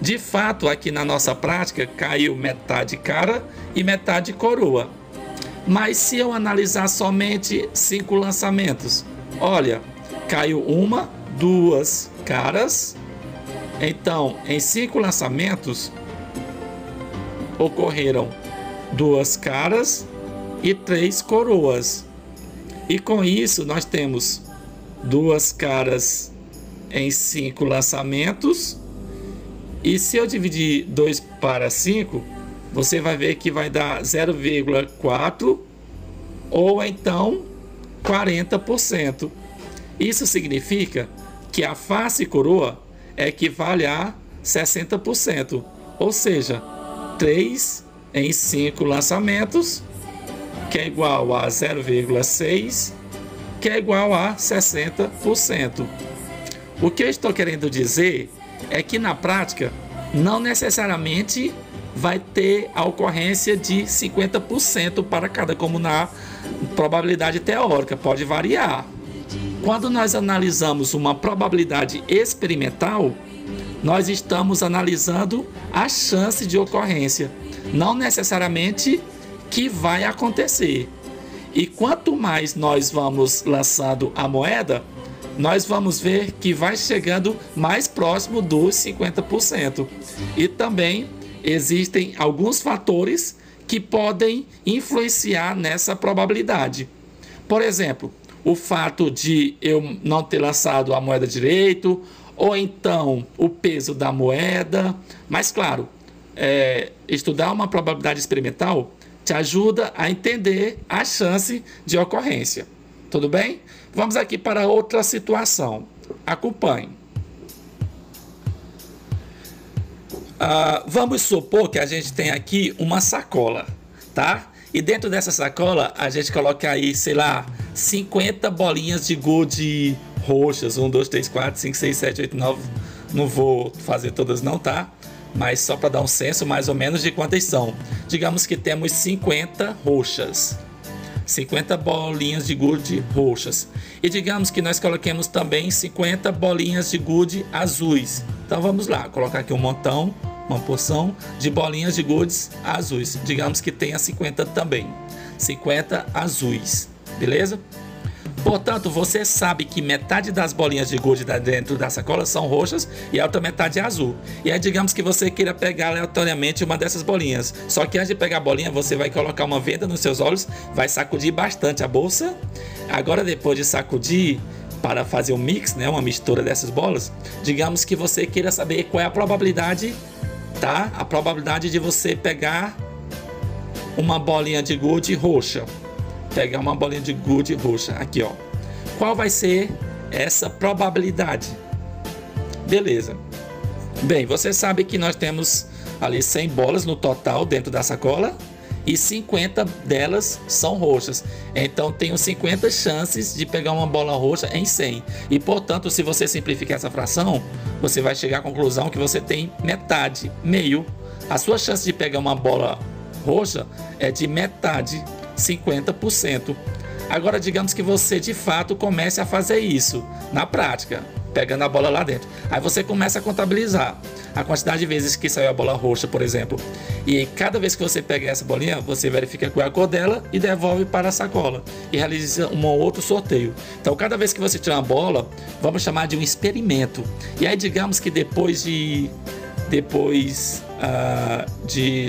[SPEAKER 2] De fato, aqui na nossa prática, caiu metade cara e metade coroa. Mas se eu analisar somente 5 lançamentos, olha, caiu 1, 2 caras. Então, em 5 lançamentos, ocorreram 2 caras e 3 coroas. E com isso, nós temos 2 caras em 5 lançamentos. E se eu dividir 2 para 5, você vai ver que vai dar 0,4 ou então 40%. Isso significa que a face coroa equivale a 60%. Ou seja, 3 em 5 lançamentos, que é igual a 0,6, que é igual a 60%. O que eu estou querendo dizer é que na prática não necessariamente vai ter a ocorrência de 50% para cada, como na probabilidade teórica, pode variar. Quando nós analisamos uma probabilidade experimental, nós estamos analisando a chance de ocorrência, não necessariamente que vai acontecer. E quanto mais nós vamos lançando a moeda, nós vamos ver que vai chegando mais próximo dos 50%. E também existem alguns fatores que podem influenciar nessa probabilidade. Por exemplo, o fato de eu não ter lançado a moeda direito, ou então o peso da moeda. Mas claro, estudar uma probabilidade experimental te ajuda a entender a chance de ocorrência. Tudo bem? Vamos aqui para outra situação. Acompanhe. Vamos supor que a gente tem aqui uma sacola, tá? E dentro dessa sacola a gente coloca aí, sei lá, 50 bolinhas de gude roxas. 1, 2, 3, 4, 5, 6, 7, 8, 9. Não vou fazer todas não, tá? Mas só para dar um senso mais ou menos de quantas são. digamos que temos 50 roxas. 50 bolinhas de gude roxas. E digamos que nós coloquemos também 50 bolinhas de gude azuis. Então vamos lá, colocar aqui um montão, uma porção de bolinhas de gudes azuis. Digamos que tenha 50 também. 50 azuis, beleza? Portanto, você sabe que metade das bolinhas de gude dentro da sacola são roxas e a outra metade é azul. E aí, digamos que você queira pegar aleatoriamente uma dessas bolinhas. Só que antes de pegar a bolinha, você vai colocar uma venda nos seus olhos, vai sacudir bastante a bolsa. Agora, depois de sacudir, para fazer um mix, né, uma mistura dessas bolas, digamos que você queira saber qual é a probabilidade, tá? A probabilidade de você pegar uma bolinha de gude roxa. Pegar uma bolinha de gude roxa, aqui ó. Qual vai ser essa probabilidade? Beleza. Bem, você sabe que nós temos ali 100 bolas no total dentro da sacola e 50 delas são roxas. Então tenho 50 chances de pegar uma bola roxa em 100. E portanto, se você simplificar essa fração, você vai chegar à conclusão que você tem metade, meio. A sua chance de pegar uma bola roxa é de metade, 50%. Agora digamos que você de fato comece a fazer isso na prática, pegando a bola lá dentro. Aí você começa a contabilizar a quantidade de vezes que saiu a bola roxa, por exemplo. E cada vez que você pega essa bolinha, você verifica qual é a cor dela e devolve para a sacola e realiza um outro sorteio. Então cada vez que você tirar uma bola, vamos chamar de um experimento. E aí digamos que depois de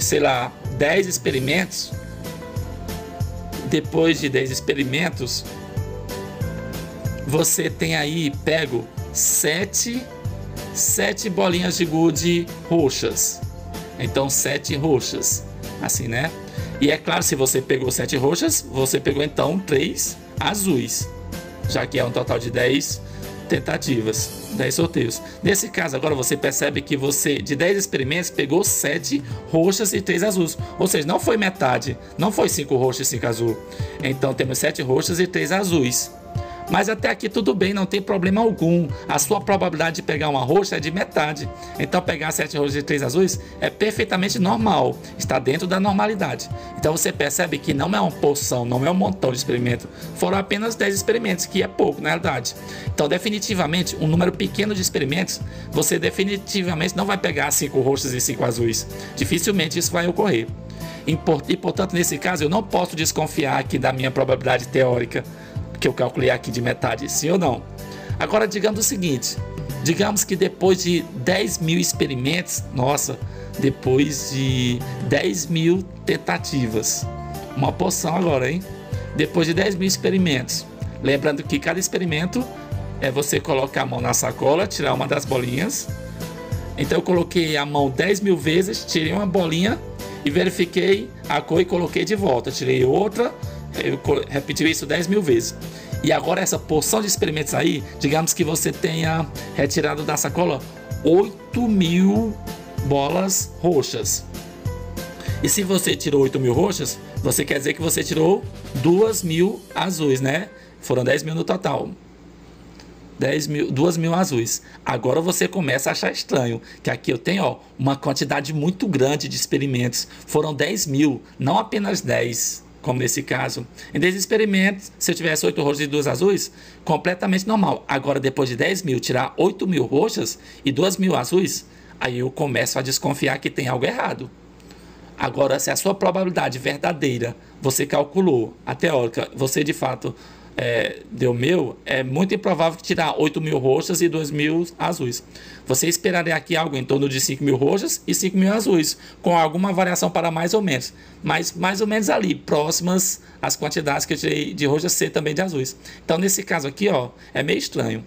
[SPEAKER 2] sei lá, 10 experimentos, depois de 10 experimentos, você tem aí pego 7 bolinhas de gude roxas. Então 7 roxas, assim, né? E é claro, se você pegou 7 roxas, você pegou então 3 azuis, já que é um total de 10 tentativas, 10 sorteios. Nesse caso agora você percebe que você, de 10 experimentos, pegou 7 roxas e 3 azuis. Ou seja, não foi metade, não foi 5 roxas e 5 azul. Então temos 7 roxas e 3 azuis. Mas até aqui tudo bem, não tem problema algum. A sua probabilidade de pegar uma roxa é de metade. Então pegar 7 roxas e 3 azuis é perfeitamente normal. Está dentro da normalidade. Então você percebe que não é uma porção, não é um montão de experimentos. Foram apenas 10 experimentos, que é pouco na realidade. Então definitivamente, um número pequeno de experimentos, você definitivamente não vai pegar 5 roxas e 5 azuis. Dificilmente isso vai ocorrer. E portanto, nesse caso, eu não posso desconfiar aqui da minha probabilidade teórica, que eu calculei aqui de metade, sim ou não? Agora digamos o seguinte, digamos que depois de 10 mil experimentos, nossa, depois de 10 mil tentativas, uma porção agora, hein? Depois de 10 mil experimentos, lembrando que cada experimento é você colocar a mão na sacola, tirar uma das bolinhas. Então eu coloquei a mão 10 mil vezes, tirei uma bolinha e verifiquei a cor e coloquei de volta, tirei outra. Eu repeti isso 10 mil vezes. E agora essa porção de experimentos aí, digamos que você tenha retirado da sacola 8 mil bolas roxas. E se você tirou 8 mil roxas, você quer dizer que você tirou 2 mil azuis, né? Foram 10 mil no total. 2 mil azuis. Agora você começa a achar estranho, que aqui eu tenho ó, uma quantidade muito grande de experimentos. Foram 10 mil, não apenas 10. Como nesse caso, em 10 experimentos, se eu tivesse 8 roxas e 2 azuis, completamente normal. Agora, depois de 10 mil, tirar 8 mil roxas e 2 mil azuis, aí eu começo a desconfiar que tem algo errado. Agora, se a sua probabilidade verdadeira, você calculou, a teórica, você de fato deu meu, é muito improvável que tirar 8 mil roxas e 2 mil azuis. Você esperaria aqui algo em torno de 5 mil roxas e 5 mil azuis, com alguma variação para mais ou menos, mas mais ou menos ali, próximas às quantidades que eu tirei de roxas e também de azuis. Então nesse caso aqui, ó, é meio estranho.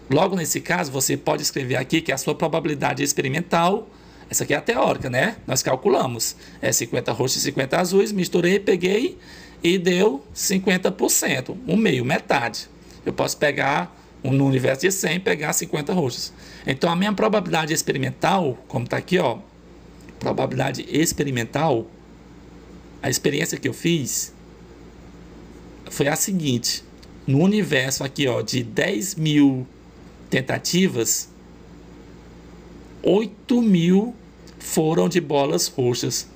[SPEAKER 2] Logo nesse caso, você pode escrever aqui que a sua probabilidade experimental, essa aqui é a teórica, né? Nós calculamos, é 50 roxas e 50 azuis, misturei, peguei e deu 50%, um meio, metade. Eu posso pegar, no universo de 100, pegar 50 roxas. Então, a minha probabilidade experimental, como está aqui, ó, probabilidade experimental, a experiência que eu fiz foi a seguinte: no universo aqui, ó, de 10 mil tentativas, 8 mil foram de bolas roxas.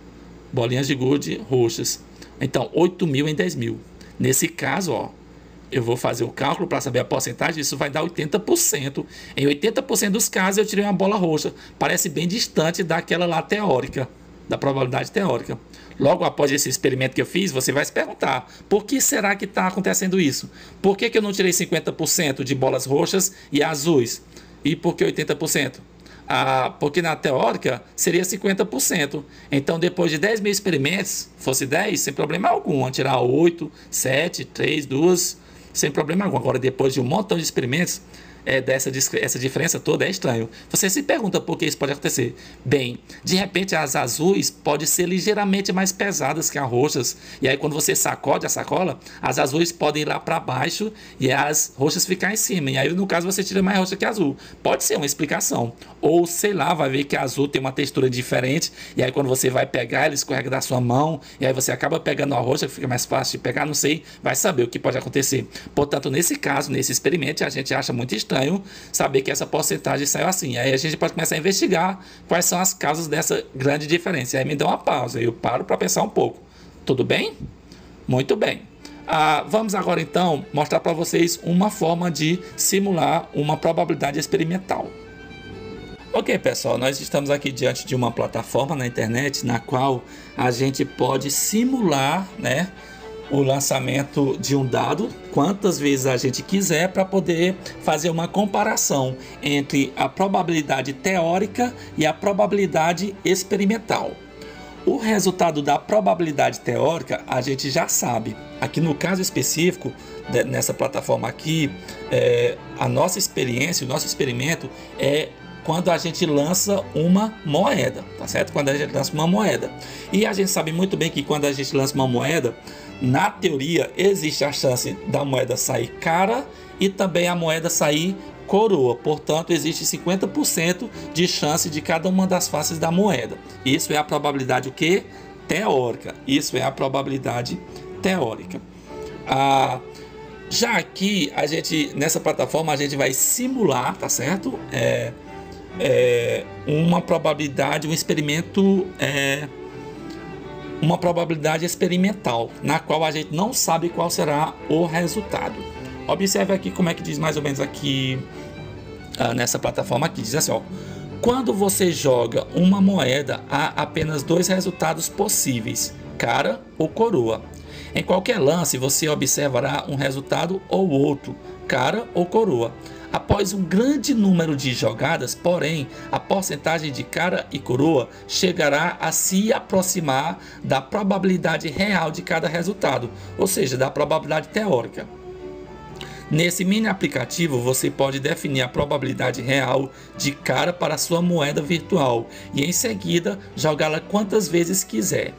[SPEAKER 2] bolinhas de gude roxas. Então, 8.000 em 10.000. Nesse caso, ó, eu vou fazer o cálculo para saber a porcentagem, isso vai dar 80%. Em 80% dos casos eu tirei uma bola roxa. Parece bem distante daquela lá teórica, da probabilidade teórica. Logo após esse experimento que eu fiz, você vai se perguntar, por que será que está acontecendo isso? Por que eu não tirei 50% de bolas roxas e azuis? E por que 80%? Porque na teórica seria 50%. Então, depois de 10.000 experimentos, fosse 10, sem problema algum, tirar 8, 7, 3, 2, sem problema algum. Agora, depois de um montão de experimentos, essa diferença toda é estranho. Você se pergunta por que isso pode acontecer. Bem, de repente as azuis podem ser ligeiramente mais pesadas que as roxas. E aí quando você sacode a sacola, as azuis podem ir lá para baixo e as roxas ficar em cima. E aí no caso você tira mais roxa que azul. Pode ser uma explicação. Ou sei lá, vai ver que a azul tem uma textura diferente. E aí quando você vai pegar, ela escorrega da sua mão. E aí você acaba pegando a roxa, que fica mais fácil de pegar. Não sei, vai saber o que pode acontecer. Portanto, nesse caso, nesse experimento, a gente acha muito estranho saber que essa porcentagem saiu assim. Aí a gente pode começar a investigar quais são as causas dessa grande diferença. Aí me dá uma pausa, eu paro para pensar um pouco. Tudo bem? Muito bem. Vamos agora então mostrar para vocês uma forma de simular uma probabilidade experimental. Ok, pessoal, nós estamos aqui diante de uma plataforma na internet na qual a gente pode simular, né, o lançamento de um dado quantas vezes a gente quiser para poder fazer uma comparação entre a probabilidade teórica e a probabilidade experimental. O resultado da probabilidade teórica a gente já sabe. Aqui no caso específico, nessa plataforma aqui, a nossa experiência, o nosso experimento é quando a gente lança uma moeda, tá certo? Quando a gente lança uma moeda. E a gente sabe muito bem que quando a gente lança uma moeda, na teoria, existe a chance da moeda sair cara e também a moeda sair coroa. Portanto, existe 50% de chance de cada uma das faces da moeda. Isso é a probabilidade o quê? Teórica. Isso é a probabilidade teórica. Já aqui, nessa plataforma, a gente vai simular, tá certo? Uma probabilidade, um experimento... uma probabilidade experimental, na qual a gente não sabe qual será o resultado. Observe aqui como é que diz mais ou menos aqui, nessa plataforma aqui, diz assim, ó, quando você joga uma moeda, há apenas dois resultados possíveis, cara ou coroa. Em qualquer lance, você observará um resultado ou outro, cara ou coroa. Após um grande número de jogadas, porém, a porcentagem de cara e coroa chegará a se aproximar da probabilidade real de cada resultado, ou seja, da probabilidade teórica. Nesse mini aplicativo, você pode definir a probabilidade real de cara para a sua moeda virtual e, em seguida, jogá-la quantas vezes quiser.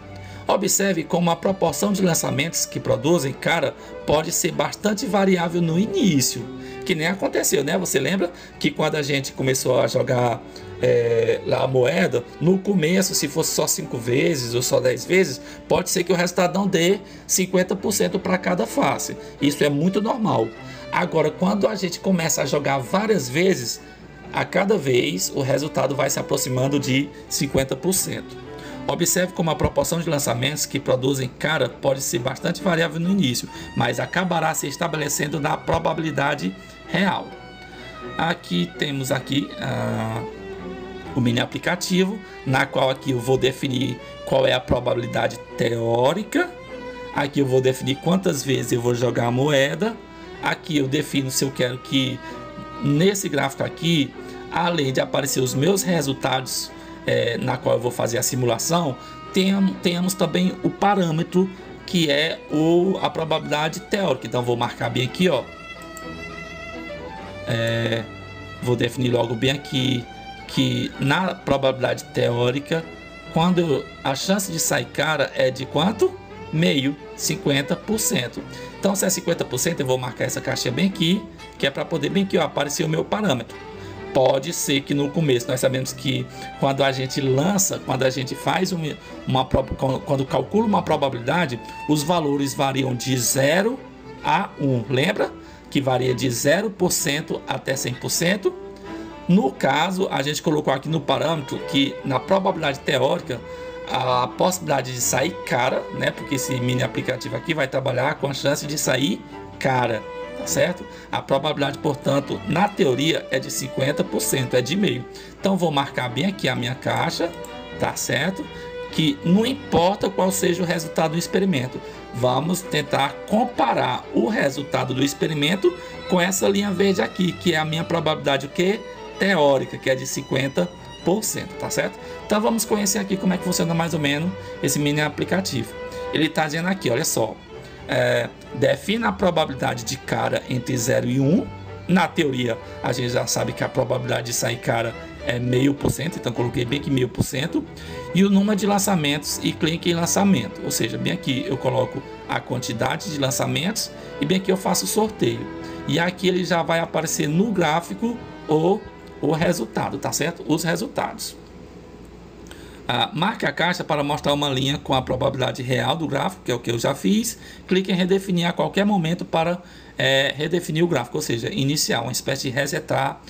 [SPEAKER 2] Observe como a proporção de lançamentos que produzem cara pode ser bastante variável no início, que nem aconteceu, né? Você lembra que quando a gente começou a jogar lá a moeda, no começo, se fosse só 5 vezes ou só 10 vezes, pode ser que o resultado não dê 50% para cada face. Isso é muito normal. Agora, quando a gente começa a jogar várias vezes, a cada vez o resultado vai se aproximando de 50%. Observe como a proporção de lançamentos que produzem cara pode ser bastante variável no início, mas acabará se estabelecendo na probabilidade real. Aqui temos o mini aplicativo, na qual aqui eu vou definir qual é a probabilidade teórica. Aqui eu vou definir quantas vezes eu vou jogar a moeda. Aqui eu defino se eu quero que nesse gráfico aqui, além de aparecer os meus resultados na qual eu vou fazer a simulação, tenhamos também o parâmetro que é a probabilidade teórica. Então vou marcar bem aqui, ó. Vou definir logo bem aqui que na probabilidade teórica, quando a chance de sair cara é de quanto? Meio, 50%. Então se é 50%, eu vou marcar essa caixinha bem aqui, que é para poder bem aqui, ó, aparecer o meu parâmetro. Pode ser que no começo, nós sabemos que quando a gente lança, quando a gente faz quando calcula uma probabilidade, os valores variam de 0 a 1. Lembra? Que varia de 0% até 100%. No caso, a gente colocou aqui no parâmetro que na probabilidade teórica, a possibilidade de sair cara, né? Porque esse mini aplicativo aqui vai trabalhar com a chance de sair cara, tá certo? A probabilidade, portanto, na teoria é de 50%, é de meio. Então vou marcar bem aqui a minha caixa, tá certo? Que não importa qual seja o resultado do experimento, vamos tentar comparar o resultado do experimento com essa linha verde aqui, que é a minha probabilidade o quê? Teórica, que é de 50%, tá certo? Então vamos conhecer aqui como é que funciona mais ou menos esse mini aplicativo. Ele está dizendo aqui, olha só, defina a probabilidade de cara entre 0 e 1. Na teoria, a gente já sabe que a probabilidade de sair cara é 0,5%, então coloquei bem aqui 0,5%. E o número de lançamentos e clique em lançamento, ou seja, bem aqui eu coloco a quantidade de lançamentos e bem aqui eu faço o sorteio. E aqui ele já vai aparecer no gráfico o resultado, tá certo? Os resultados. Marque a caixa para mostrar uma linha com a probabilidade real do gráfico, que é o que eu já fiz. Clique em redefinir a qualquer momento para redefinir o gráfico, ou seja, iniciar, uma espécie de resetar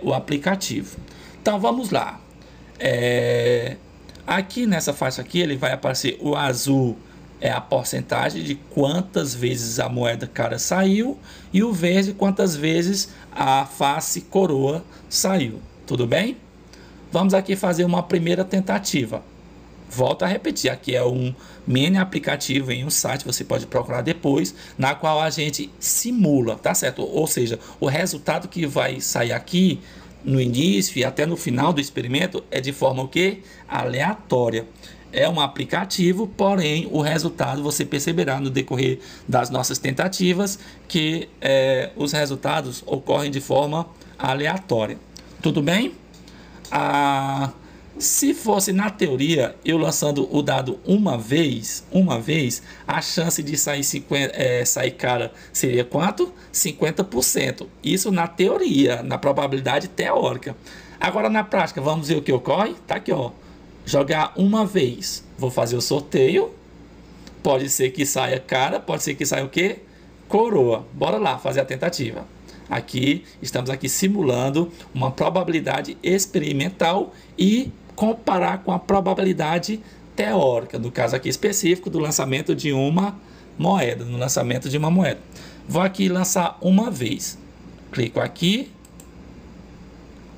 [SPEAKER 2] o aplicativo. Então vamos lá. Aqui nessa faixa aqui ele vai aparecer o azul, é a porcentagem de quantas vezes a moeda cara saiu, e o verde quantas vezes a face coroa saiu. Tudo bem? Vamos aqui fazer uma primeira tentativa. Volto a repetir, aqui é um mini aplicativo em um site, você pode procurar depois, na qual a gente simula, tá certo? Ou seja, o resultado que vai sair aqui no início e até no final do experimento é de forma o quê? Aleatória. É um aplicativo, porém o resultado você perceberá no decorrer das nossas tentativas que os resultados ocorrem de forma aleatória. Tudo bem? Se fosse na teoria, eu lançando o dado uma vez, a chance de sair cara seria quanto? 50%. Isso na teoria, na probabilidade teórica. Agora na prática, vamos ver o que ocorre? Tá aqui, ó. Jogar uma vez. Vou fazer o sorteio. Pode ser que saia cara, pode ser que saia o quê? Coroa. Bora lá fazer a tentativa. Aqui, estamos aqui simulando uma probabilidade experimental e comparar com a probabilidade teórica, no caso aqui específico do lançamento de uma moeda, no lançamento de uma moeda. Vou aqui lançar uma vez. Clico aqui.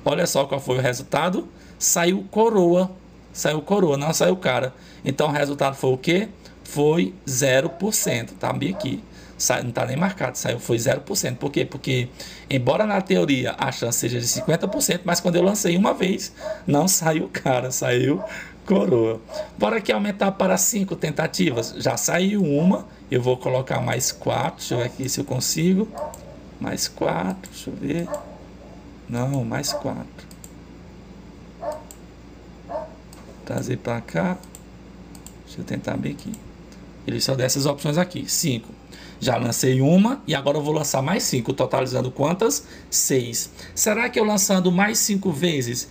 [SPEAKER 2] Olha só qual foi o resultado. Saiu coroa. Saiu coroa, não saiu cara. Então o resultado foi o quê? Foi 0%. Tá bem aqui. Não está nem marcado, foi 0%. Por quê? Porque, embora na teoria a chance seja de 50%, mas quando eu lancei uma vez, não saiu cara, saiu coroa. Bora aqui aumentar para 5 tentativas. Já saiu uma, eu vou colocar mais 4. Deixa eu ver aqui se eu consigo. Mais 4, deixa eu ver. Não, mais 4. Trazer para cá. Deixa eu tentar bem aqui. Ele só dá essas opções aqui. 5. Já lancei uma e agora eu vou lançar mais 5, totalizando quantas? 6. Será que eu lançando mais 5 vezes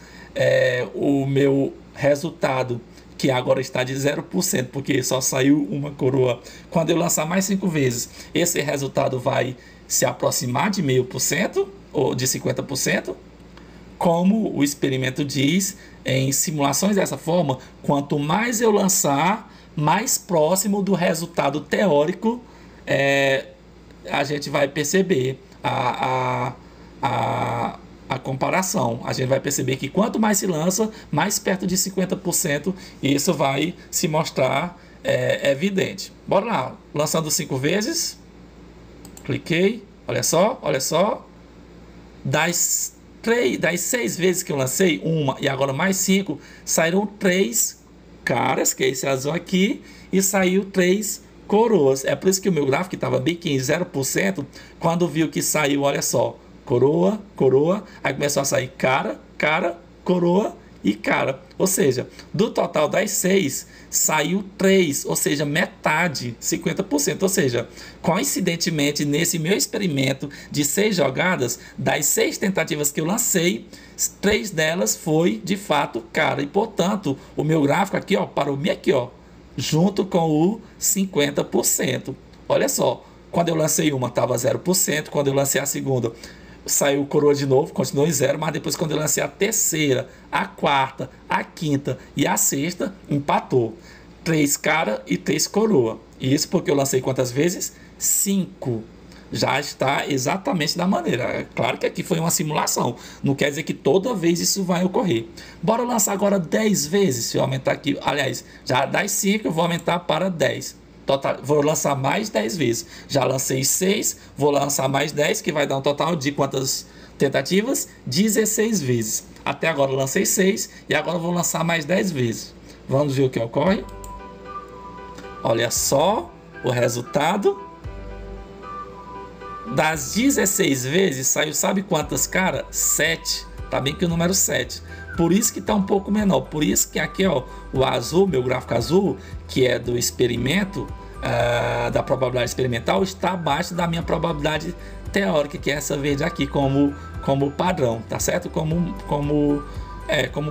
[SPEAKER 2] o meu resultado, que agora está de 0%, porque só saiu uma coroa, quando eu lançar mais 5 vezes, esse resultado vai se aproximar de 0,5% ou de 50%? Como o experimento diz, em simulações dessa forma, quanto mais eu lançar, mais próximo do resultado teórico a gente vai perceber a comparação. A gente vai perceber que quanto mais se lança, mais perto de 50%, e isso vai se mostrar evidente. Bora lá, lançando 5 vezes. Cliquei, olha só. Das 6 vezes que eu lancei, uma e agora mais 5, saíram 3 caras, que é esse azul aqui, e saiu 3 coroas. É por isso que o meu gráfico estava bem aqui em 0%, quando viu que saiu, olha só, coroa, aí começou a sair cara, coroa e cara. Ou seja, do total das 6, saiu 3, ou seja, metade, 50%. Ou seja, coincidentemente, nesse meu experimento de 6 jogadas, das 6 tentativas que eu lancei, 3 delas foi, de fato, cara. E, portanto, o meu gráfico aqui, ó, parou bem aqui, ó, junto com o 50%. Olha só, quando eu lancei uma estava 0%, quando eu lancei a segunda saiu coroa de novo, continuou em 0, mas depois quando eu lancei a terceira, a quarta, a quinta e a sexta, empatou. 3 cara e 3 coroa. Isso porque eu lancei quantas vezes? 5. Já está exatamente da maneira. É claro que aqui foi uma simulação. Não quer dizer que toda vez isso vai ocorrer. Bora lançar agora 10 vezes. Se eu aumentar aqui, aliás, já das 5 eu vou aumentar para 10. Total, vou lançar mais 10 vezes. Já lancei 6, vou lançar mais 10, que vai dar um total de quantas tentativas? 16 vezes. Até agora eu lancei 6 e agora eu vou lançar mais 10 vezes. Vamos ver o que ocorre. Olha só o resultado. Das 16 vezes, saiu sabe quantas, cara? 7. Tá bem que o número 7. Por isso que tá um pouco menor. Por isso que aqui, ó, o azul, meu gráfico azul, que é do experimento, da probabilidade experimental, está abaixo da minha probabilidade teórica, que é essa verde aqui, como padrão, tá certo? Como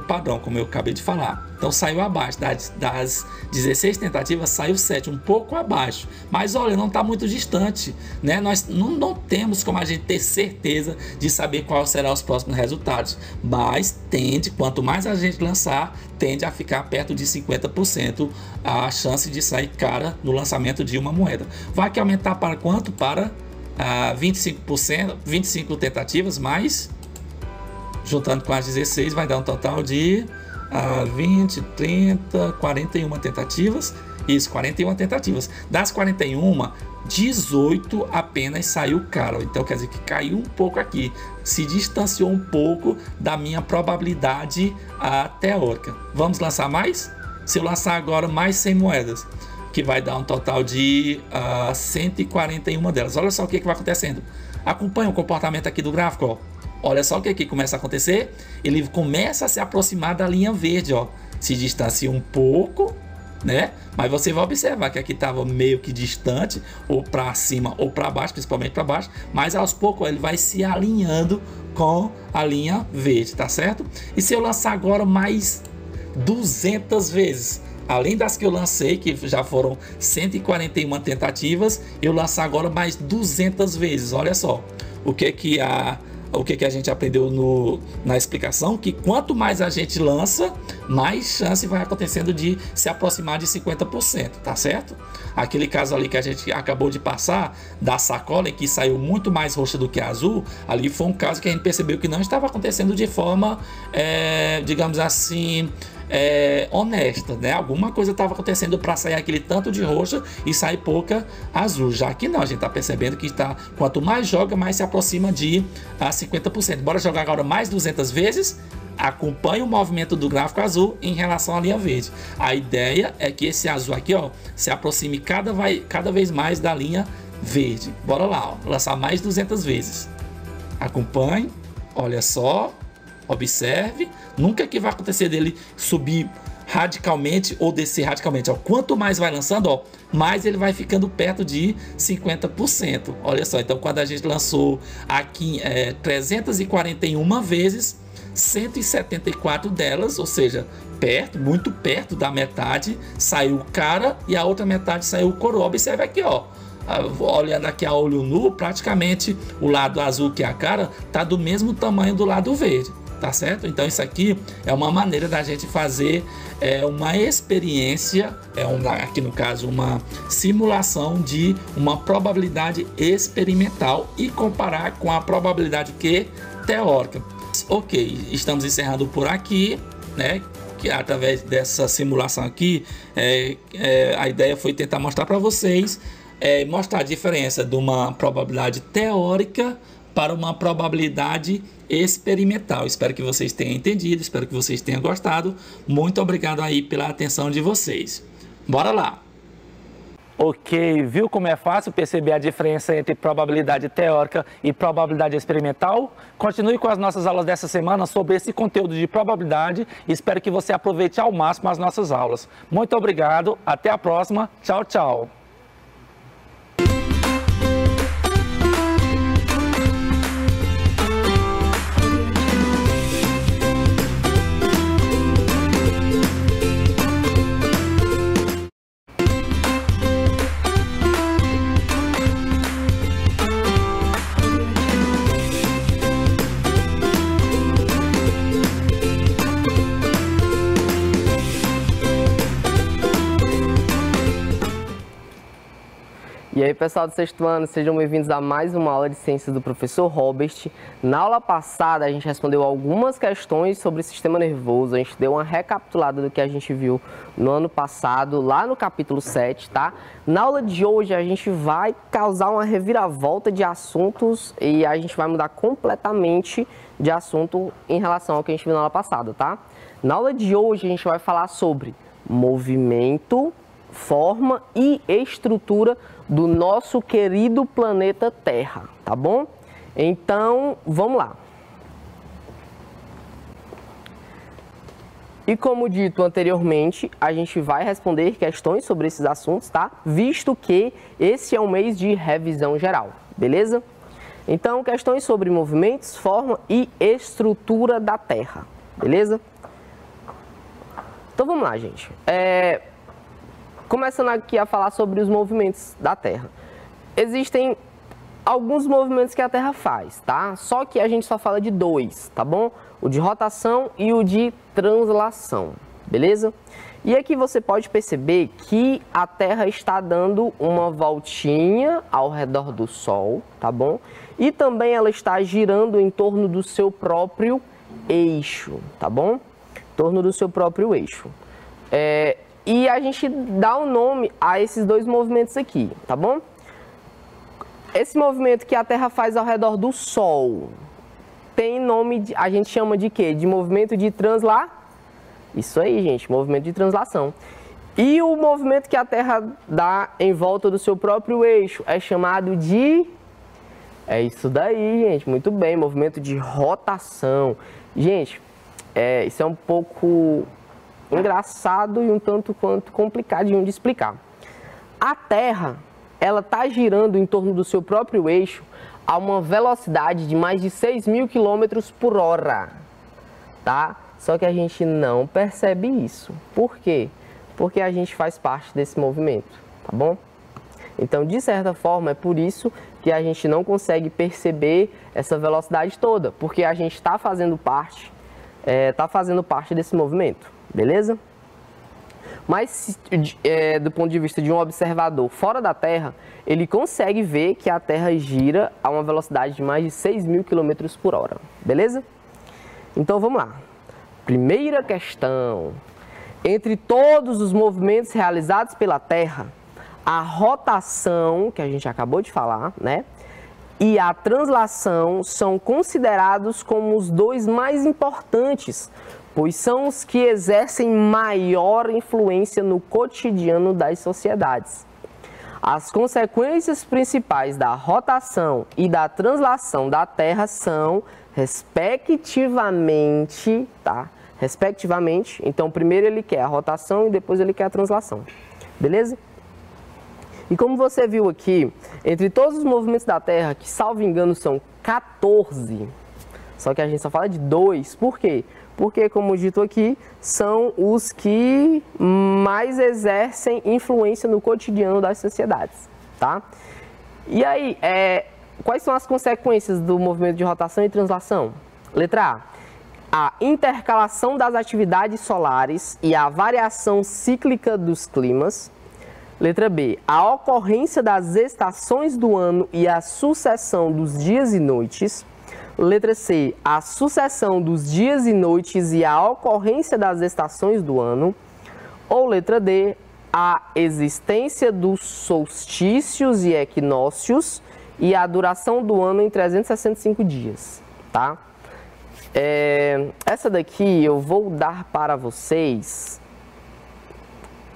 [SPEAKER 2] padrão, como eu acabei de falar. Então saiu abaixo, das 16 tentativas saiu 7, um pouco abaixo. Mas olha, não está muito distante, né? Nós não temos como a gente ter certeza de saber quais serão os próximos resultados. Mas quanto mais a gente lançar, tende a ficar perto de 50% a chance de sair cara no lançamento de uma moeda. Vai que aumentar para quanto? Para 25%, 25 tentativas, mais... juntando com as 16 vai dar um total de 20, 30, 41 tentativas. Isso, 41 tentativas. Das 41, 18 apenas saiu cara. Então quer dizer que caiu um pouco aqui. Se distanciou um pouco da minha probabilidade teórica. Vamos lançar mais? Se eu lançar agora mais 100 moedas, que vai dar um total de 141 delas. Olha só o que vai acontecendo. Acompanha o comportamento aqui do gráfico, ó. Olha só o que aqui começa a acontecer. Ele começa a se aproximar da linha verde, ó. Se distancia um pouco, né? Mas você vai observar que aqui estava meio que distante, ou para cima ou para baixo, principalmente para baixo. Mas aos poucos ele vai se alinhando com a linha verde, tá certo? E se eu lançar agora mais 200 vezes, além das que eu lancei, que já foram 141 tentativas, eu lançar agora mais 200 vezes. Olha só o que a gente aprendeu na explicação, que quanto mais a gente lança, mais chance vai acontecendo de se aproximar de 50%, tá certo? Aquele caso ali que a gente acabou de passar, da sacola, em que saiu muito mais roxa do que azul, ali foi um caso que a gente percebeu que não estava acontecendo de forma, digamos assim, honesta, né? Alguma coisa estava acontecendo para sair aquele tanto de roxa e sair pouca azul. Já que não, a gente está percebendo que quanto mais joga, mais se aproxima de 50%. Bora jogar agora mais 200 vezes. Acompanhe o movimento do gráfico azul em relação à linha verde. A ideia é que esse azul aqui, ó, se aproxime cada vez mais da linha verde. Bora lá, ó, lançar mais 200 vezes. Acompanhe, olha só. Observe, nunca que vai acontecer dele subir radicalmente ou descer radicalmente. Ó, quanto mais vai lançando, ó, mais ele vai ficando perto de 50%. Olha só, então quando a gente lançou aqui 341 vezes, 174 delas, ou seja, muito perto da metade, saiu cara e a outra metade saiu coroa. Observe aqui, ó. Olhando aqui a olho nu, praticamente o lado azul, que é a cara, tá do mesmo tamanho do lado verde. Tá certo? Então isso aqui é uma maneira da gente fazer uma experiência, aqui no caso uma simulação de uma probabilidade experimental e comparar com a probabilidade teórica. Ok, estamos encerrando por aqui, né? Que através dessa simulação aqui, a ideia foi tentar mostrar para vocês, mostrar a diferença de uma probabilidade teórica para uma probabilidade experimental. Espero que vocês tenham entendido, espero que vocês tenham gostado. Muito obrigado aí pela atenção de vocês. Bora lá!
[SPEAKER 3] Ok, viu como é fácil perceber a diferença entre probabilidade teórica e probabilidade experimental? Continue com as nossas aulas dessa semana sobre esse conteúdo de probabilidade e espero que você aproveite ao máximo as nossas aulas. Muito obrigado, até a próxima, tchau, tchau!
[SPEAKER 4] E aí, pessoal do sexto ano, sejam bem-vindos a mais uma aula de ciências do professor Robert. Na aula passada, a gente respondeu algumas questões sobre o sistema nervoso, a gente deu uma recapitulada do que a gente viu no ano passado, lá no capítulo 7, tá? Na aula de hoje, a gente vai causar uma reviravolta de assuntos e a gente vai mudar completamente de assunto em relação ao que a gente viu na aula passada, tá? Na aula de hoje, a gente vai falar sobre movimento, forma e estrutura do nosso querido planeta Terra, tá bom? Então, vamos lá. E como dito anteriormente, a gente vai responder questões sobre esses assuntos, tá? Visto que esse é um mês de revisão geral, beleza? Então, questões sobre movimentos, forma e estrutura da Terra, beleza? Então, vamos lá, gente. Começando aqui a falar sobre os movimentos da Terra. Existem alguns movimentos que a Terra faz, tá? Só que a gente só fala de dois, tá bom? O de rotação e o de translação, beleza? E aqui você pode perceber que a Terra está dando uma voltinha ao redor do Sol, tá bom? E também ela está girando em torno do seu próprio eixo, tá bom? Em torno do seu próprio eixo. E a gente dá um nome a esses dois movimentos aqui, tá bom? Esse movimento que a Terra faz ao redor do Sol tem nome, a gente chama de quê? De movimento de translação. Isso aí, gente, movimento de translação. E o movimento que a Terra dá em volta do seu próprio eixo é chamado de... É isso daí, gente, muito bem, movimento de rotação. Gente, isso é um pouco engraçado e um tanto quanto complicadinho de explicar. A Terra, ela está girando em torno do seu próprio eixo a uma velocidade de mais de 6.000 km por hora, tá? Só que a gente não percebe isso. Por quê? Porque a gente faz parte desse movimento, tá bom? Então, de certa forma, é por isso que a gente não consegue perceber essa velocidade toda, porque a gente está fazendo parte desse movimento. Beleza? Mas do ponto de vista de um observador fora da Terra, ele consegue ver que a Terra gira a uma velocidade de mais de 6.000 km por hora. Beleza? Então vamos lá. Primeira questão. Entre todos os movimentos realizados pela Terra, a rotação, que a gente acabou de falar, né? E a translação são considerados como os dois mais importantes, pois são os que exercem maior influência no cotidiano das sociedades. As consequências principais da rotação e da translação da Terra são, respectivamente, tá? Respectivamente, então primeiro ele quer a rotação e depois ele quer a translação, beleza? E como você viu aqui, entre todos os movimentos da Terra, que salvo engano são 14, só que a gente só fala de 2, por quê? Porque, como dito aqui, são os que mais exercem influência no cotidiano das sociedades, tá? E aí, quais são as consequências do movimento de rotação e translação? Letra A intercalação das atividades solares e a variação cíclica dos climas. Letra B, a ocorrência das estações do ano e a sucessão dos dias e noites. Letra C, a sucessão dos dias e noites e a ocorrência das estações do ano. Ou letra D, a existência dos solstícios e equinócios e a duração do ano em 365 dias, tá? Essa daqui eu vou dar para vocês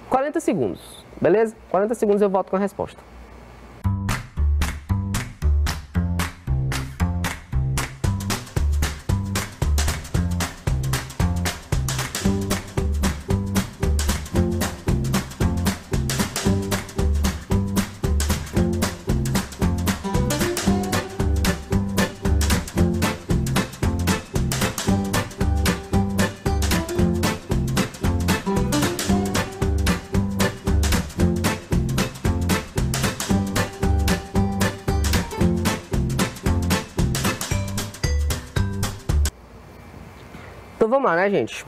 [SPEAKER 4] 40 segundos, beleza? 40 segundos eu volto com a resposta. Então vamos lá, né, gente?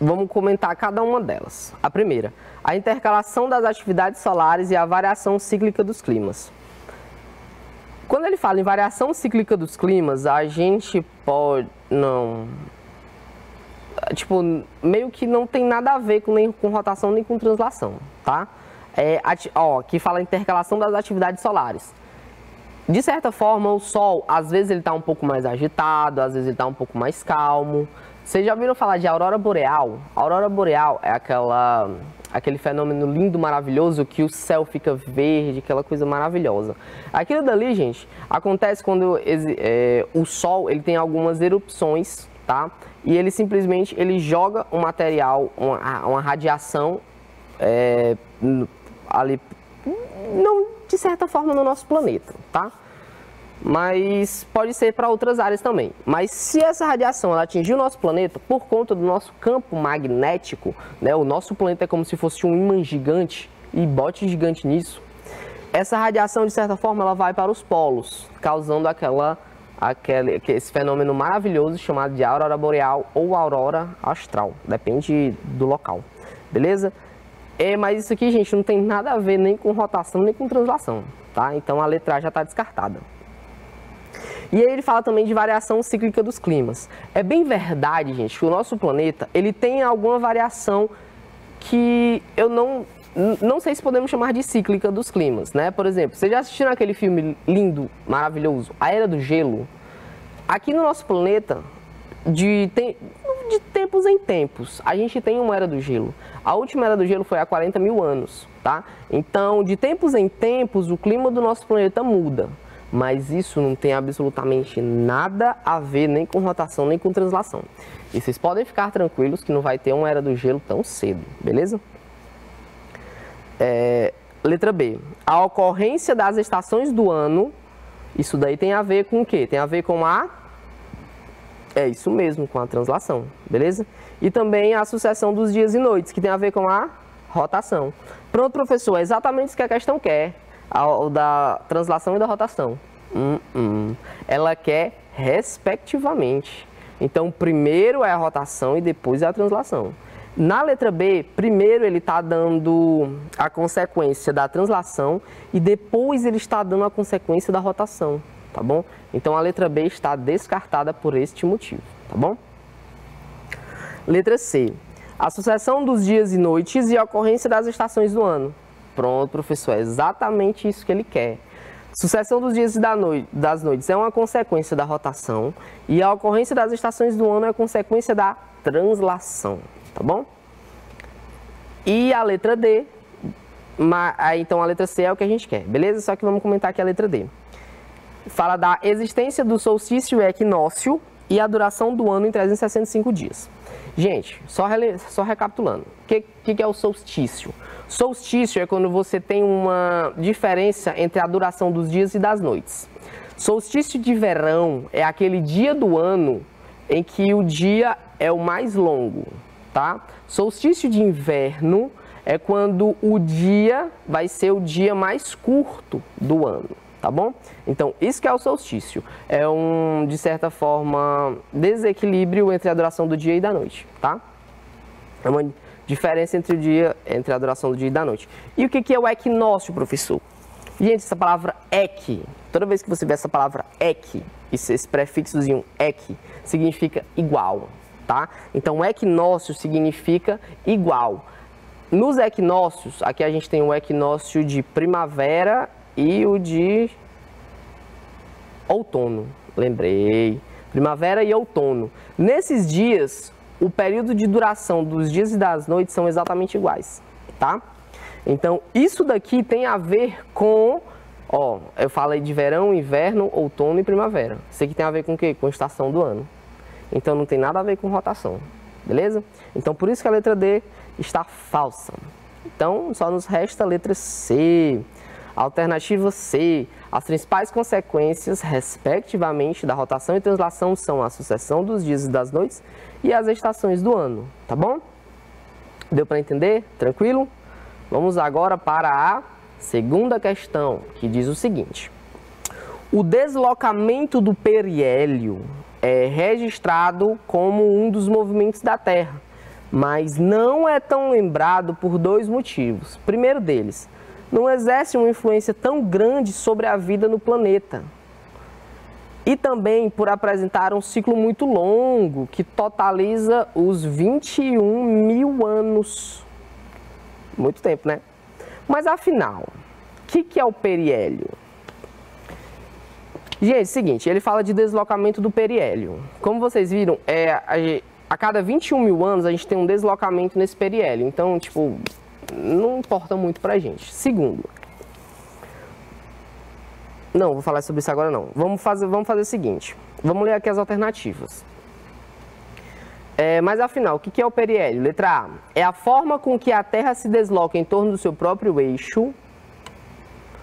[SPEAKER 4] vamos comentar cada uma delas. A primeira, a intercalação das atividades solares e a variação cíclica dos climas. Quando ele fala em variação cíclica dos climas, a gente pode... Tipo, meio que não tem nada a ver nem com rotação nem com translação, tá? Aqui fala intercalação das atividades solares. De certa forma, o Sol, às vezes ele está um pouco mais agitado, às vezes ele está um pouco mais calmo. Vocês já ouviram falar de aurora boreal? A aurora boreal é aquele fenômeno lindo, maravilhoso, que o céu fica verde, aquela coisa maravilhosa. Aquilo dali, gente, acontece quando o Sol ele tem algumas erupções, tá? E ele simplesmente joga um material, uma radiação ali, não de certa forma no nosso planeta, tá? Mas pode ser para outras áreas também. Mas se essa radiação ela atingir o nosso planeta, por conta do nosso campo magnético, né, o nosso planeta é como se fosse um imã gigante, e bote gigante nisso, essa radiação, de certa forma, ela vai para os polos, causando esse fenômeno maravilhoso chamado de aurora boreal ou aurora astral, depende do local, beleza? Mas isso aqui, gente, não tem nada a ver nem com rotação, nem com translação, tá? Então a letra A já está descartada. E aí ele fala também de variação cíclica dos climas. É bem verdade, gente, que o nosso planeta, ele tem alguma variação que eu não sei se podemos chamar de cíclica dos climas, né? Por exemplo, vocês já assistiram aquele filme lindo, maravilhoso, A Era do Gelo? Aqui no nosso planeta, de tempos em tempos, a gente tem uma Era do Gelo. A última Era do Gelo foi há 40 mil anos, tá? Então, de tempos em tempos, o clima do nosso planeta muda. Mas isso não tem absolutamente nada a ver nem com rotação, nem com translação. E vocês podem ficar tranquilos que não vai ter uma Era do Gelo tão cedo, beleza? Letra B. A ocorrência das estações do ano, isso daí tem a ver com o quê? Tem a ver com isso mesmo, com a translação, beleza? E também a sucessão dos dias e noites, que tem a ver com a rotação. Pronto, professor, é exatamente isso que a questão quer. Da translação e da rotação. Ela quer respectivamente. Então, primeiro é a rotação e depois é a translação. Na letra B, primeiro ele está dando a consequência da translação e depois ele está dando a consequência da rotação, tá bom? Então, a letra B está descartada por este motivo, tá bom? Letra C. A sucessão dos dias e noites e a ocorrência das estações do ano. Pronto, professor, é exatamente isso que ele quer. Sucessão dos dias e das noites é uma consequência da rotação e a ocorrência das estações do ano é consequência da translação, tá bom? E a letra D, então a letra C é o que a gente quer, beleza? Só que vamos comentar aqui a letra D. Fala da existência do solstício e equinócio e a duração do ano em 365 dias. Gente, só recapitulando, o que é o solstício? Solstício é quando você tem uma diferença entre a duração dos dias e das noites. Solstício de verão é aquele dia do ano em que o dia é o mais longo, tá? Solstício de inverno é quando o dia vai ser o dia mais curto do ano, tá bom? Então, isso que é o solstício. É de certa forma, desequilíbrio entre a duração do dia e da noite, tá? É uma diferença entre a duração do dia e da noite. E o que é o equinócio, professor? Gente, essa palavra equi, toda vez que você vê essa palavra equi, esse prefixozinho equi, significa igual, tá? Então, equinócio significa igual. Nos equinócios, aqui a gente tem o equinócio de primavera e o de outono, lembrei, primavera e outono. Nesses dias, o período de duração dos dias e das noites são exatamente iguais, tá? Então, isso daqui tem a ver com, eu falei de verão, inverno, outono e primavera. Isso aqui tem a ver com o quê? Com a estação do ano. Então, não tem nada a ver com rotação, beleza? Então, por isso que a letra D está falsa. Então, só nos resta a letra C. Alternativa C. As principais consequências, respectivamente, da rotação e translação são a sucessão dos dias e das noites e as estações do ano, tá bom? Deu para entender? Tranquilo? Vamos agora para a segunda questão, que diz o seguinte. O deslocamento do periélio é registrado como um dos movimentos da Terra. mas não é tão lembrado por dois motivos. Primeiro deles, não exerce uma influência tão grande sobre a vida no planeta. E também por apresentar um ciclo muito longo, que totaliza os 21 mil anos. Muito tempo, né? Mas afinal, o que é o periélio? Gente, seguinte, ele fala de deslocamento do periélio. Como vocês viram, a cada 21 mil anos a gente tem um deslocamento nesse periélio. Então, tipo, não importa muito pra gente. Segundo, não, vou falar sobre isso agora não. Vamos fazer o seguinte, vamos ler aqui as alternativas. Mas afinal, o que é o periélio? Letra A, é a forma com que a Terra se desloca em torno do seu próprio eixo.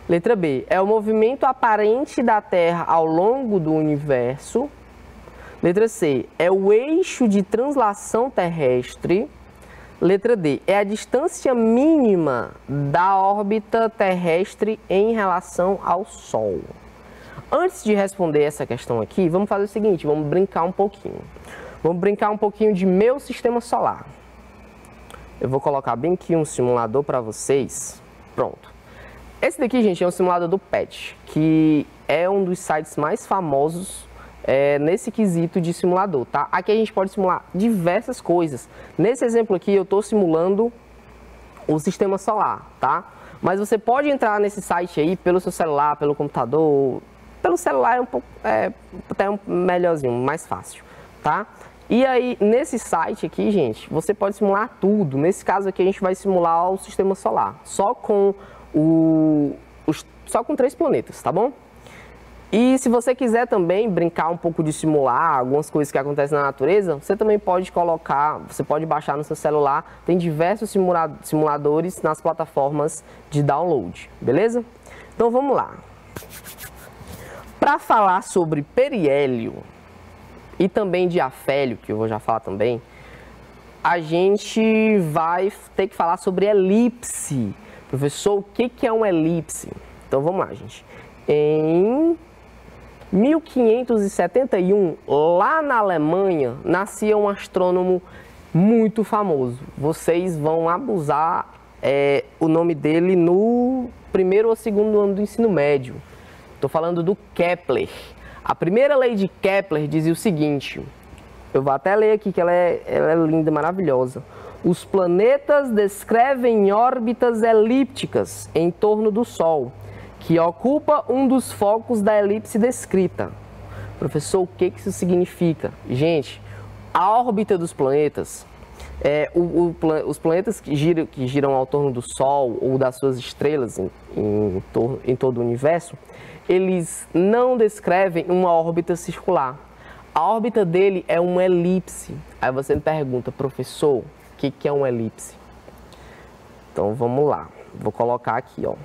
[SPEAKER 4] Letra B, é o movimento aparente da Terra ao longo do universo. Letra C, é o eixo de translação terrestre. Letra D, é a distância mínima da órbita terrestre em relação ao Sol. Antes de responder essa questão aqui, vamos fazer o seguinte, vamos brincar um pouquinho. Vamos brincar um pouquinho de meu sistema solar. Eu vou colocar bem aqui um simulador para vocês. Pronto. Esse daqui, gente, é um simulador do PET, que é um dos sites mais famosos nesse quesito de simulador, tá? Aqui a gente pode simular diversas coisas. Nesse exemplo aqui, eu estou simulando o sistema solar, tá? Mas você pode entrar nesse site aí pelo seu celular, pelo computador. Pelo celular é um pouco, até um melhorzinho, mais fácil, tá? E aí, nesse site aqui, gente, você pode simular tudo. Nesse caso aqui, a gente vai simular o sistema solar, só com 3 planetas, tá bom? E se você quiser também brincar um pouco de simular algumas coisas que acontecem na natureza, você também pode colocar, você pode baixar no seu celular, tem diversos simuladores nas plataformas de download, beleza? Então vamos lá. Para falar sobre periélio e também de afélio, que eu vou já falar também, a gente vai ter que falar sobre elipse. Professor, o que é uma elipse? Então vamos lá, gente. Em 1571, lá na Alemanha, nascia um astrônomo muito famoso. Vocês vão abusar o nome dele no primeiro ou segundo ano do ensino médio. Estou falando do Kepler. A primeira lei de Kepler dizia o seguinte, eu vou até ler aqui que ela é linda, maravilhosa. Os planetas descrevem órbitas elípticas em torno do Sol, que ocupa um dos focos da elipse descrita. Professor, o que isso significa? Gente, a órbita dos planetas, os planetas que giram ao torno do Sol ou das suas estrelas em todo o universo, eles não descrevem uma órbita circular. A órbita dele é uma elipse. Aí você me pergunta, professor, o que é uma elipse? Então vamos lá, vou colocar aqui, ó.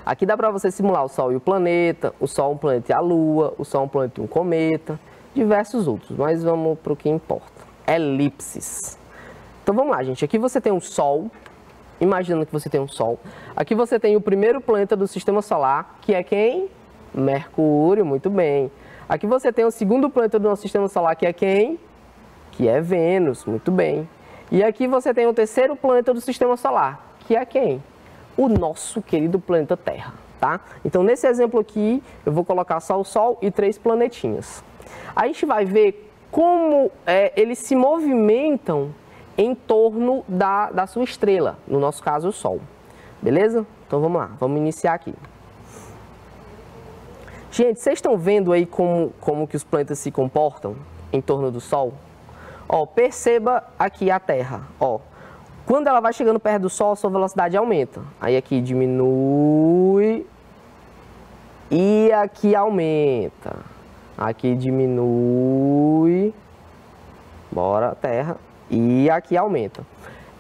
[SPEAKER 4] Aqui dá para você simular o Sol e o planeta, o Sol, um planeta e a Lua, o Sol, um planeta e um cometa, diversos outros, mas vamos para o que importa. Elipses. Então vamos lá, gente. Aqui você tem um Sol, imaginando que você tem um Sol. Aqui você tem o primeiro planeta do Sistema Solar, que é quem? Mercúrio, muito bem. Aqui você tem o segundo planeta do nosso Sistema Solar, que é quem? Que é Vênus, muito bem. E aqui você tem o terceiro planeta do Sistema Solar, que é quem? O nosso querido planeta Terra, tá? Então, nesse exemplo aqui, eu vou colocar só o Sol e 3 planetinhas. A gente vai ver como eles se movimentam em torno da sua estrela, no nosso caso, o Sol. Beleza? Então, vamos lá, vamos iniciar aqui. Gente, vocês estão vendo aí como que os planetas se comportam em torno do Sol? Ó, perceba aqui a Terra, ó. Quando ela vai chegando perto do Sol, a sua velocidade aumenta. Aí aqui diminui e aqui aumenta. Aqui diminui, bora, Terra, e aqui aumenta.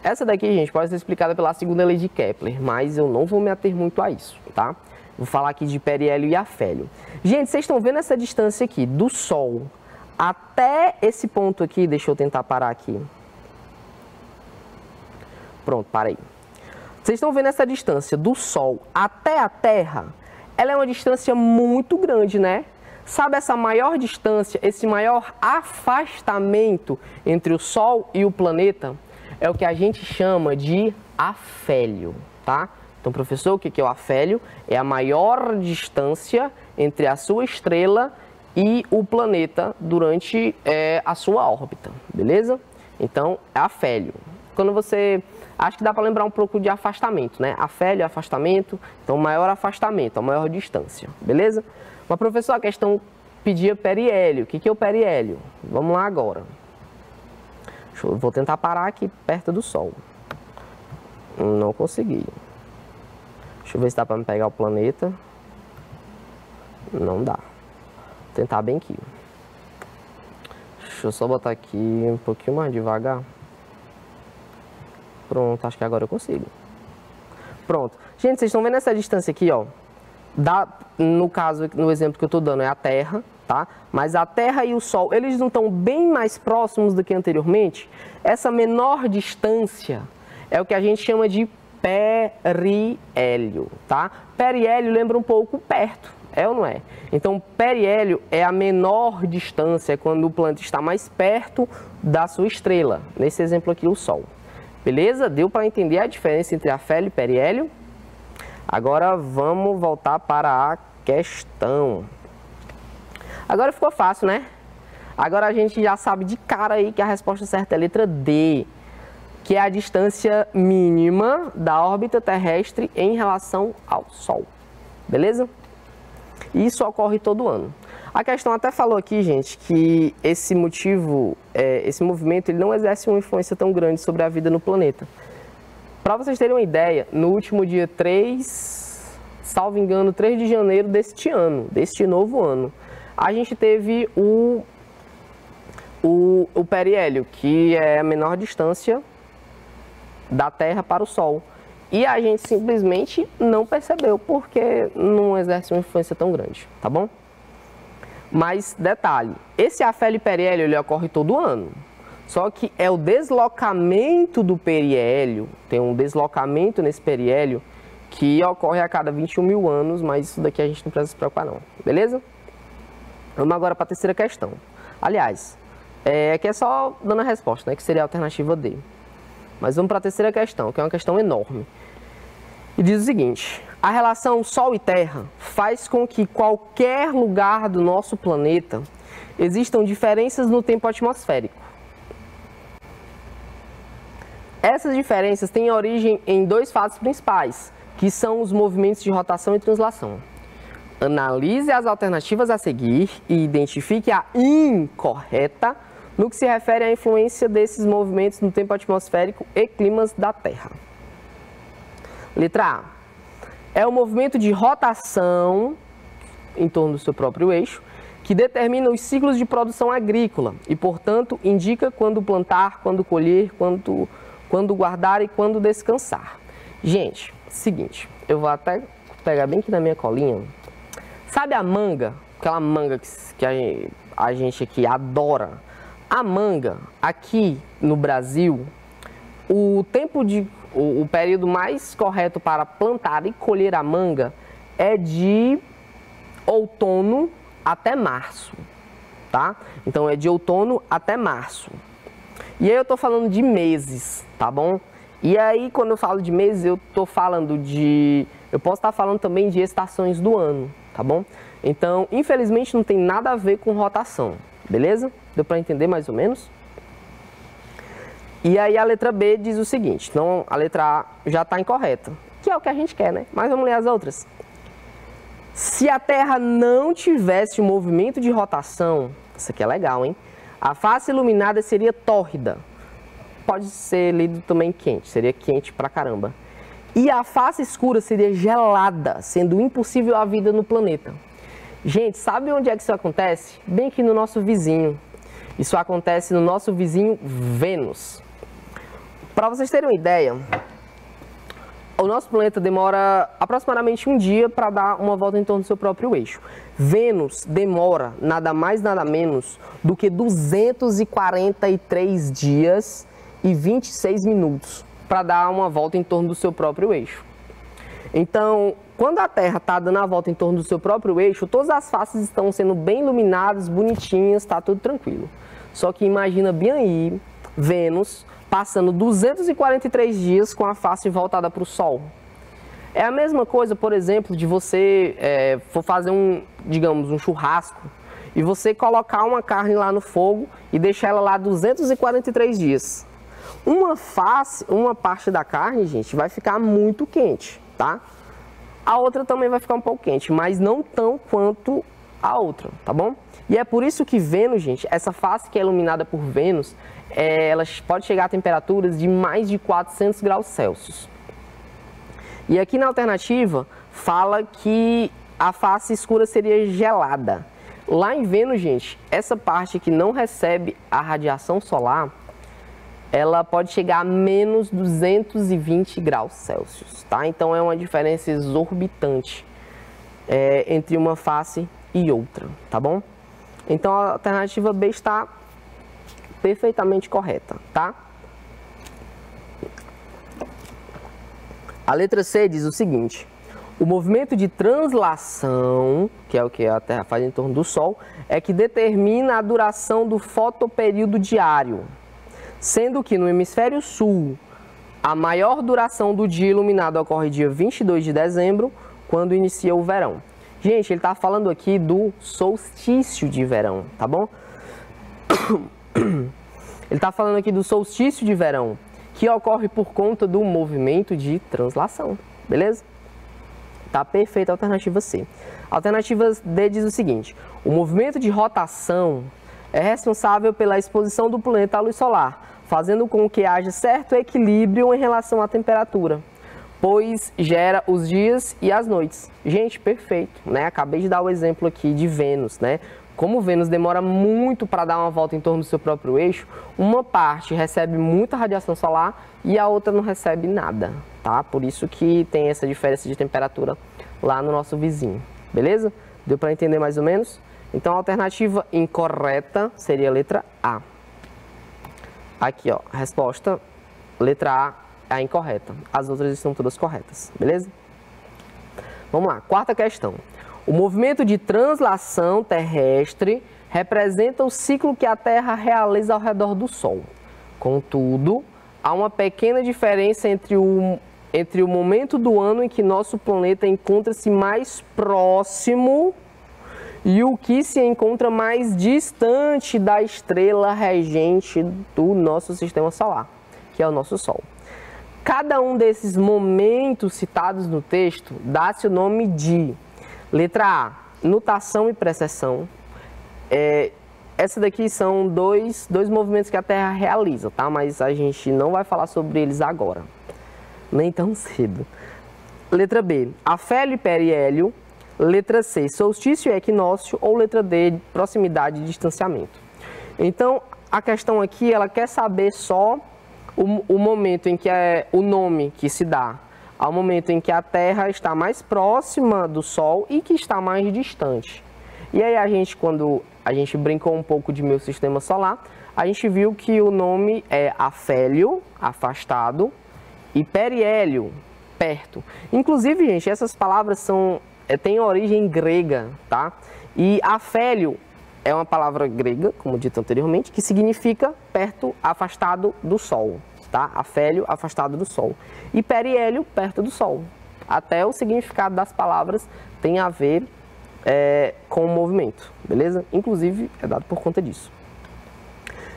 [SPEAKER 4] Essa daqui, gente, pode ser explicada pela segunda lei de Kepler, mas eu não vou me ater muito a isso, tá? Vou falar aqui de periélio e afélio. Gente, vocês estão vendo essa distância aqui, do Sol até esse ponto aqui, deixa eu tentar parar aqui. Pronto, parei. Vocês estão vendo essa distância do Sol até a Terra? Ela é uma distância muito grande, né? Sabe essa maior distância, esse maior afastamento entre o Sol e o planeta? É o que a gente chama de afélio, tá? Então, professor, o que é o afélio? É a maior distância entre a sua estrela e o planeta durante a sua órbita, beleza? Então, é afélio. Quando você... Acho que dá para lembrar um pouco de afastamento, né? Afélio, afastamento. Então, maior afastamento, a maior distância, beleza? Mas, professor, a questão pedia periélio. O que é o periélio? Vamos lá agora. Vou tentar parar aqui perto do Sol. Não consegui. Deixa eu ver se dá para me pegar o planeta. Não dá. Vou tentar bem aqui. Deixa eu só botar aqui um pouquinho mais devagar. Pronto, acho que agora eu consigo. Pronto. Gente, vocês estão vendo essa distância aqui, ó? No caso, no exemplo que eu estou dando, é a Terra, tá? Mas a Terra e o Sol, eles não estão bem mais próximos do que anteriormente? Essa menor distância é o que a gente chama de periélio, tá? Periélio lembra um pouco perto, é ou não é? Então, periélio é a menor distância, é quando o planeta está mais perto da sua estrela. Nesse exemplo aqui, o Sol. Beleza? Deu para entender a diferença entre afélio e periélio? Agora vamos voltar para a questão. Agora ficou fácil, né? Agora a gente já sabe de cara aí que a resposta certa é a letra D, que é a distância mínima da órbita terrestre em relação ao Sol. Beleza? Isso ocorre todo ano. A questão até falou aqui, gente, que esse movimento, ele não exerce uma influência tão grande sobre a vida no planeta. Para vocês terem uma ideia, no último dia 3, salvo engano, 3 de janeiro deste ano, deste novo ano, a gente teve o periélio, que é a menor distância da Terra para o Sol. E a gente simplesmente não percebeu, porque não exerce uma influência tão grande, tá bom? Mas, detalhe, esse afélio e periélio, ele ocorre todo ano. Só que é o deslocamento do periélio, tem um deslocamento nesse periélio, que ocorre a cada 21 mil anos, mas isso daqui a gente não precisa se preocupar não, beleza? Vamos agora para a terceira questão. Aliás, aqui é só dando a resposta, né, que seria a alternativa D. Mas vamos para a terceira questão, que é uma questão enorme. E diz o seguinte: a relação Sol e Terra faz com que qualquer lugar do nosso planeta existam diferenças no tempo atmosférico. Essas diferenças têm origem em 2 fatos principais, que são os movimentos de rotação e translação. Analise as alternativas a seguir e identifique a incorreta no que se refere à influência desses movimentos no tempo atmosférico e climas da Terra. Letra A. É o movimento de rotação em torno do seu próprio eixo que determina os ciclos de produção agrícola e, portanto, indica quando plantar, quando colher, quando guardar e quando descansar. Gente, seguinte, eu vou até pegar bem aqui na minha colinha. Sabe a manga? Aquela manga que a gente aqui adora. A manga, aqui no Brasil, o período mais correto para plantar e colher a manga é de outono até março, tá? Então é de outono até março. E aí eu tô falando de meses, tá bom? E aí quando eu falo de meses, eu tô falando eu posso estar falando também de estações do ano, tá bom? Então, infelizmente não tem nada a ver com rotação, beleza? Deu para entender mais ou menos? E aí a letra B diz o seguinte, então a letra A já está incorreta, que é o que a gente quer, né? Mas vamos ler as outras. Se a Terra não tivesse um movimento de rotação, isso aqui é legal, hein? A face iluminada seria tórrida. Pode ser lido também quente, seria quente pra caramba. E a face escura seria gelada, sendo impossível a vida no planeta. Gente, sabe onde é que isso acontece? Bem aqui no nosso vizinho. Isso acontece no nosso vizinho Vênus. Para vocês terem uma ideia, o nosso planeta demora aproximadamente um dia para dar uma volta em torno do seu próprio eixo. Vênus demora nada mais nada menos do que 243 dias e 26 minutos para dar uma volta em torno do seu próprio eixo. Então, quando a Terra está dando a volta em torno do seu próprio eixo, todas as faces estão sendo bem iluminadas, bonitinhas, está tudo tranquilo. Só que imagina bem aí, Vênus passando 243 dias com a face voltada para o Sol. É a mesma coisa, por exemplo, de você for fazer digamos, um churrasco e você colocar uma carne lá no fogo e deixar ela lá 243 dias. Uma parte da carne, gente, vai ficar muito quente, tá? A outra também vai ficar um pouco quente, mas não tão quanto a outra, tá bom? E é por isso que Vênus, gente, essa face que é iluminada por Vênus, ela pode chegar a temperaturas de mais de 400 graus Celsius. E aqui na alternativa, fala que a face escura seria gelada. Lá em Vênus, gente, essa parte que não recebe a radiação solar, ela pode chegar a menos 220 graus Celsius, tá? Então é uma diferença exorbitante entre uma face e outra, tá bom? Então a alternativa B está perfeitamente correta, tá? A letra C diz o seguinte: o movimento de translação, que é o que a Terra faz em torno do Sol, é que determina a duração do fotoperíodo diário, sendo que no hemisfério sul, a maior duração do dia iluminado ocorre dia 22 de dezembro, quando inicia o verão. Gente, ele está falando aqui do solstício de verão, tá bom? Ele está falando aqui do solstício de verão, que ocorre por conta do movimento de translação, beleza? Tá perfeita a alternativa C. A alternativa D diz o seguinte: o movimento de rotação é responsável pela exposição do planeta à luz solar, fazendo com que haja certo equilíbrio em relação à temperatura, pois gera os dias e as noites. Gente, perfeito, né? Acabei de dar o exemplo aqui de Vênus, né? Como Vênus demora muito para dar uma volta em torno do seu próprio eixo, uma parte recebe muita radiação solar e a outra não recebe nada, tá? Por isso que tem essa diferença de temperatura lá no nosso vizinho, beleza? Deu para entender mais ou menos? Então a alternativa incorreta seria a letra A. Aqui, ó, a resposta, letra A é a incorreta. As outras estão todas corretas, beleza? Vamos lá, quarta questão. O movimento de translação terrestre representa o ciclo que a Terra realiza ao redor do Sol. Contudo, há uma pequena diferença entre o momento do ano em que nosso planeta encontra-se mais próximo e o que se encontra mais distante da estrela regente do nosso sistema solar, que é o nosso Sol. Cada um desses momentos citados no texto dá-se o nome de: letra A, nutação e precessão. Essa daqui são dois movimentos que a Terra realiza, tá? Mas a gente não vai falar sobre eles agora, nem tão cedo. Letra B, afélio e periélio. Letra C, solstício e equinócio. Ou letra D, proximidade e distanciamento. Então, a questão aqui, ela quer saber só o momento em que o nome que se dá ao momento em que a Terra está mais próxima do Sol e que está mais distante. E aí quando a gente brincou um pouco de meu sistema solar, a gente viu que o nome é afélio, afastado, e periélio, perto. Inclusive, gente, essas palavras têm origem grega, tá? E afélio é uma palavra grega, como dito anteriormente, que significa perto, afastado do Sol. Tá? Afélio, afastado do Sol. E periélio, perto do Sol. Até o significado das palavras tem a ver com o movimento, beleza? Inclusive, é dado por conta disso.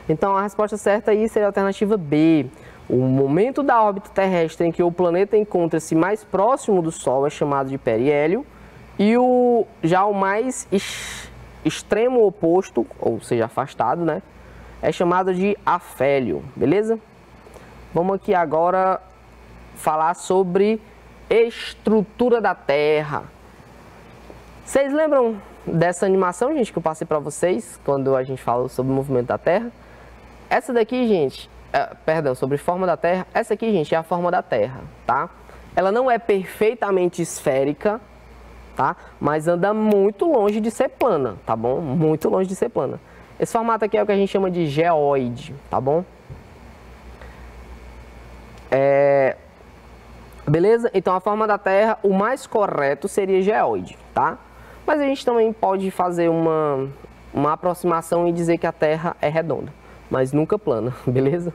[SPEAKER 4] Então, a resposta certa aí seria a alternativa B. O momento da órbita terrestre em que o planeta encontra-se mais próximo do Sol é chamado de periélio. E já o mais extremo oposto, ou seja, afastado, né? É chamado de afélio, beleza? Vamos aqui agora falar sobre estrutura da Terra. Vocês lembram dessa animação, gente, que eu passei para vocês quando a gente falou sobre o movimento da Terra? Essa daqui, gente, sobre forma da Terra, essa aqui, gente, é a forma da Terra, tá? Ela não é perfeitamente esférica, tá? Mas anda muito longe de ser plana, tá bom? Muito longe de ser plana. Esse formato aqui é o que a gente chama de geóide, tá bom? Beleza? Então a forma da Terra, o mais correto seria geóide, tá? Mas a gente também pode fazer uma aproximação e dizer que a Terra é redonda, mas nunca plana, beleza?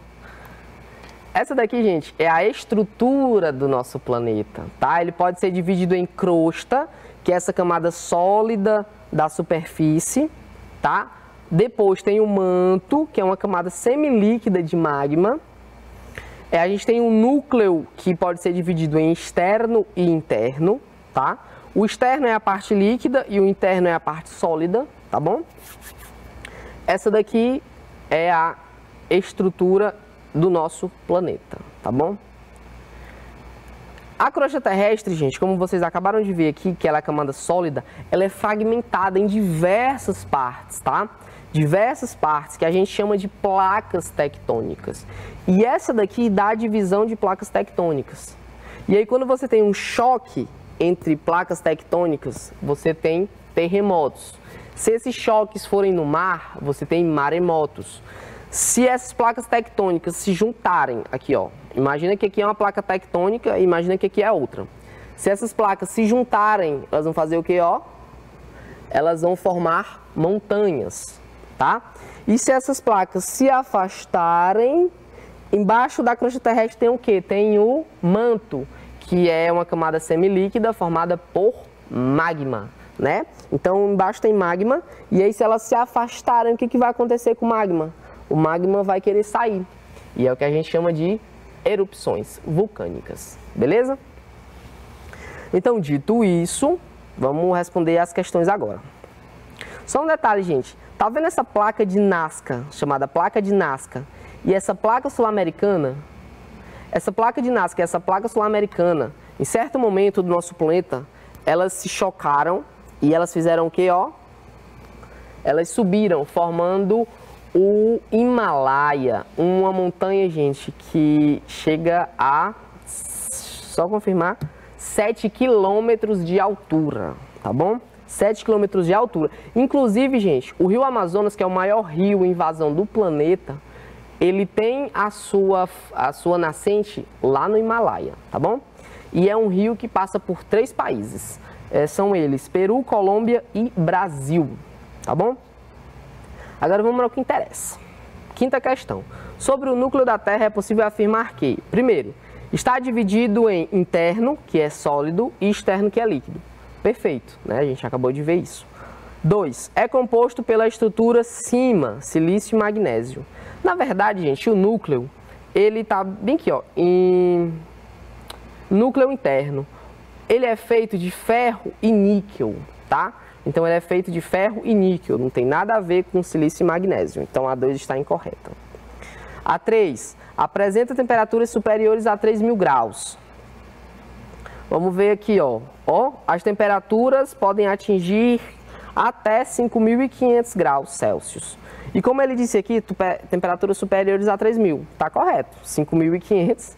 [SPEAKER 4] Essa daqui, gente, é a estrutura do nosso planeta, tá? Ele pode ser dividido em crosta, que é essa camada sólida da superfície, tá? Depois tem o manto, que é uma camada semilíquida de magma. A gente tem um núcleo que pode ser dividido em externo e interno, tá? O externo é a parte líquida e o interno é a parte sólida, tá bom? Essa daqui é a estrutura do nosso planeta, tá bom? A crosta terrestre, gente, como vocês acabaram de ver aqui, que ela é a camada sólida, ela é fragmentada em diversas partes, tá? Diversas partes que a gente chama de placas tectônicas. E essa daqui dá a divisão de placas tectônicas. E aí quando você tem um choque entre placas tectônicas, você tem terremotos. Se esses choques forem no mar, você tem maremotos. Se essas placas tectônicas se juntarem, aqui ó, imagina que aqui é uma placa tectônica e imagina que aqui é outra. Se essas placas se juntarem, elas vão fazer o que, ó? Elas vão formar montanhas, tá? E se essas placas se afastarem, embaixo da crosta terrestre tem o que? Tem o manto, que é uma camada semilíquida formada por magma, né? Então embaixo tem magma, e aí se elas se afastarem, o que vai acontecer com o magma? O magma vai querer sair, e é o que a gente chama de erupções vulcânicas, beleza? Então, dito isso, vamos responder as questões agora. Só um detalhe, gente, tá vendo essa placa de Nazca, chamada placa de Nazca, e essa placa sul-americana? Essa placa de Nazca e essa placa sul-americana, em certo momento do nosso planeta, elas se chocaram e elas fizeram o que, ó? Elas subiram, formando o Himalaia, uma montanha, gente, que chega a, só confirmar, 7 quilômetros de altura, tá bom? 7 quilômetros de altura. Inclusive, gente, o rio Amazonas, que é o maior rio em vazão do planeta, ele tem a sua nascente lá no Himalaia, tá bom? E é um rio que passa por 3 países. São eles Peru, Colômbia e Brasil, tá bom? Agora vamos ao que interessa. Quinta questão. Sobre o núcleo da Terra é possível afirmar que, primeiro, está dividido em interno, que é sólido, e externo, que é líquido. Perfeito, né? A gente acabou de ver isso. 2. É composto pela estrutura cima, silício e magnésio. Na verdade, gente, o núcleo, ele está bem aqui, ó, em núcleo interno. Ele é feito de ferro e níquel, tá? Então, ele é feito de ferro e níquel, não tem nada a ver com silício e magnésio. Então, a 2 está incorreta. A 3, apresenta temperaturas superiores a 3.000 graus. Vamos ver aqui, ó. As temperaturas podem atingir até 5.500 graus Celsius. E como ele disse aqui, temperaturas superiores a 3.000, tá correto. 5.500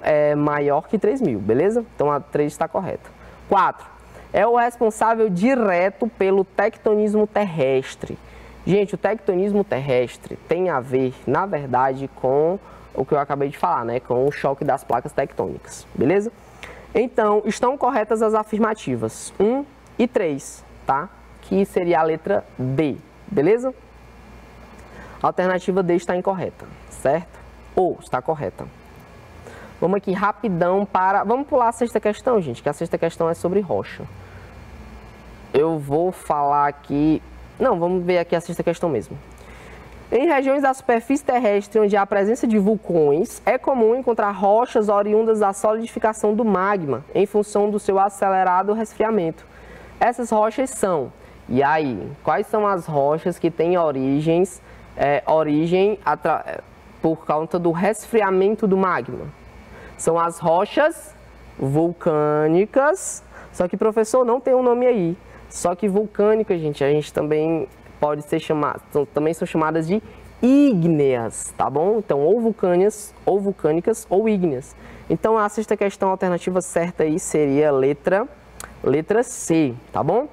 [SPEAKER 4] é maior que 3.000, beleza? Então, a 3 está correta. 4. É o responsável direto pelo tectonismo terrestre. Gente, o tectonismo terrestre tem a ver, na verdade, com o que eu acabei de falar, né? Com o choque das placas tectônicas, beleza? Então, estão corretas as afirmativas 1 e 3, tá? Que seria a letra D, beleza? A alternativa D está incorreta, certo? Ou está correta. Vamos aqui rapidão para... Vamos pular a sexta questão, gente, que a sexta questão é sobre rocha. Eu vou falar aqui... Não, vamos ver aqui a sexta questão mesmo. Em regiões da superfície terrestre onde há a presença de vulcões, é comum encontrar rochas oriundas da solidificação do magma em função do seu acelerado resfriamento. Essas rochas são... E aí, quais são as rochas que têm origem por conta do resfriamento do magma? São as rochas vulcânicas, só que, professor, não tem um nome aí. Só que vulcânicas, gente, a gente também pode ser chamada, também são chamadas de ígneas, tá bom? Então, ou vulcânicas ou ígneas. Então, a sexta questão, a alternativa certa aí seria a letra C, tá bom?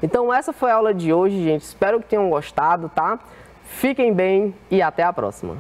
[SPEAKER 4] Então, essa foi a aula de hoje, gente. Espero que tenham gostado, tá? Fiquem bem e até a próxima.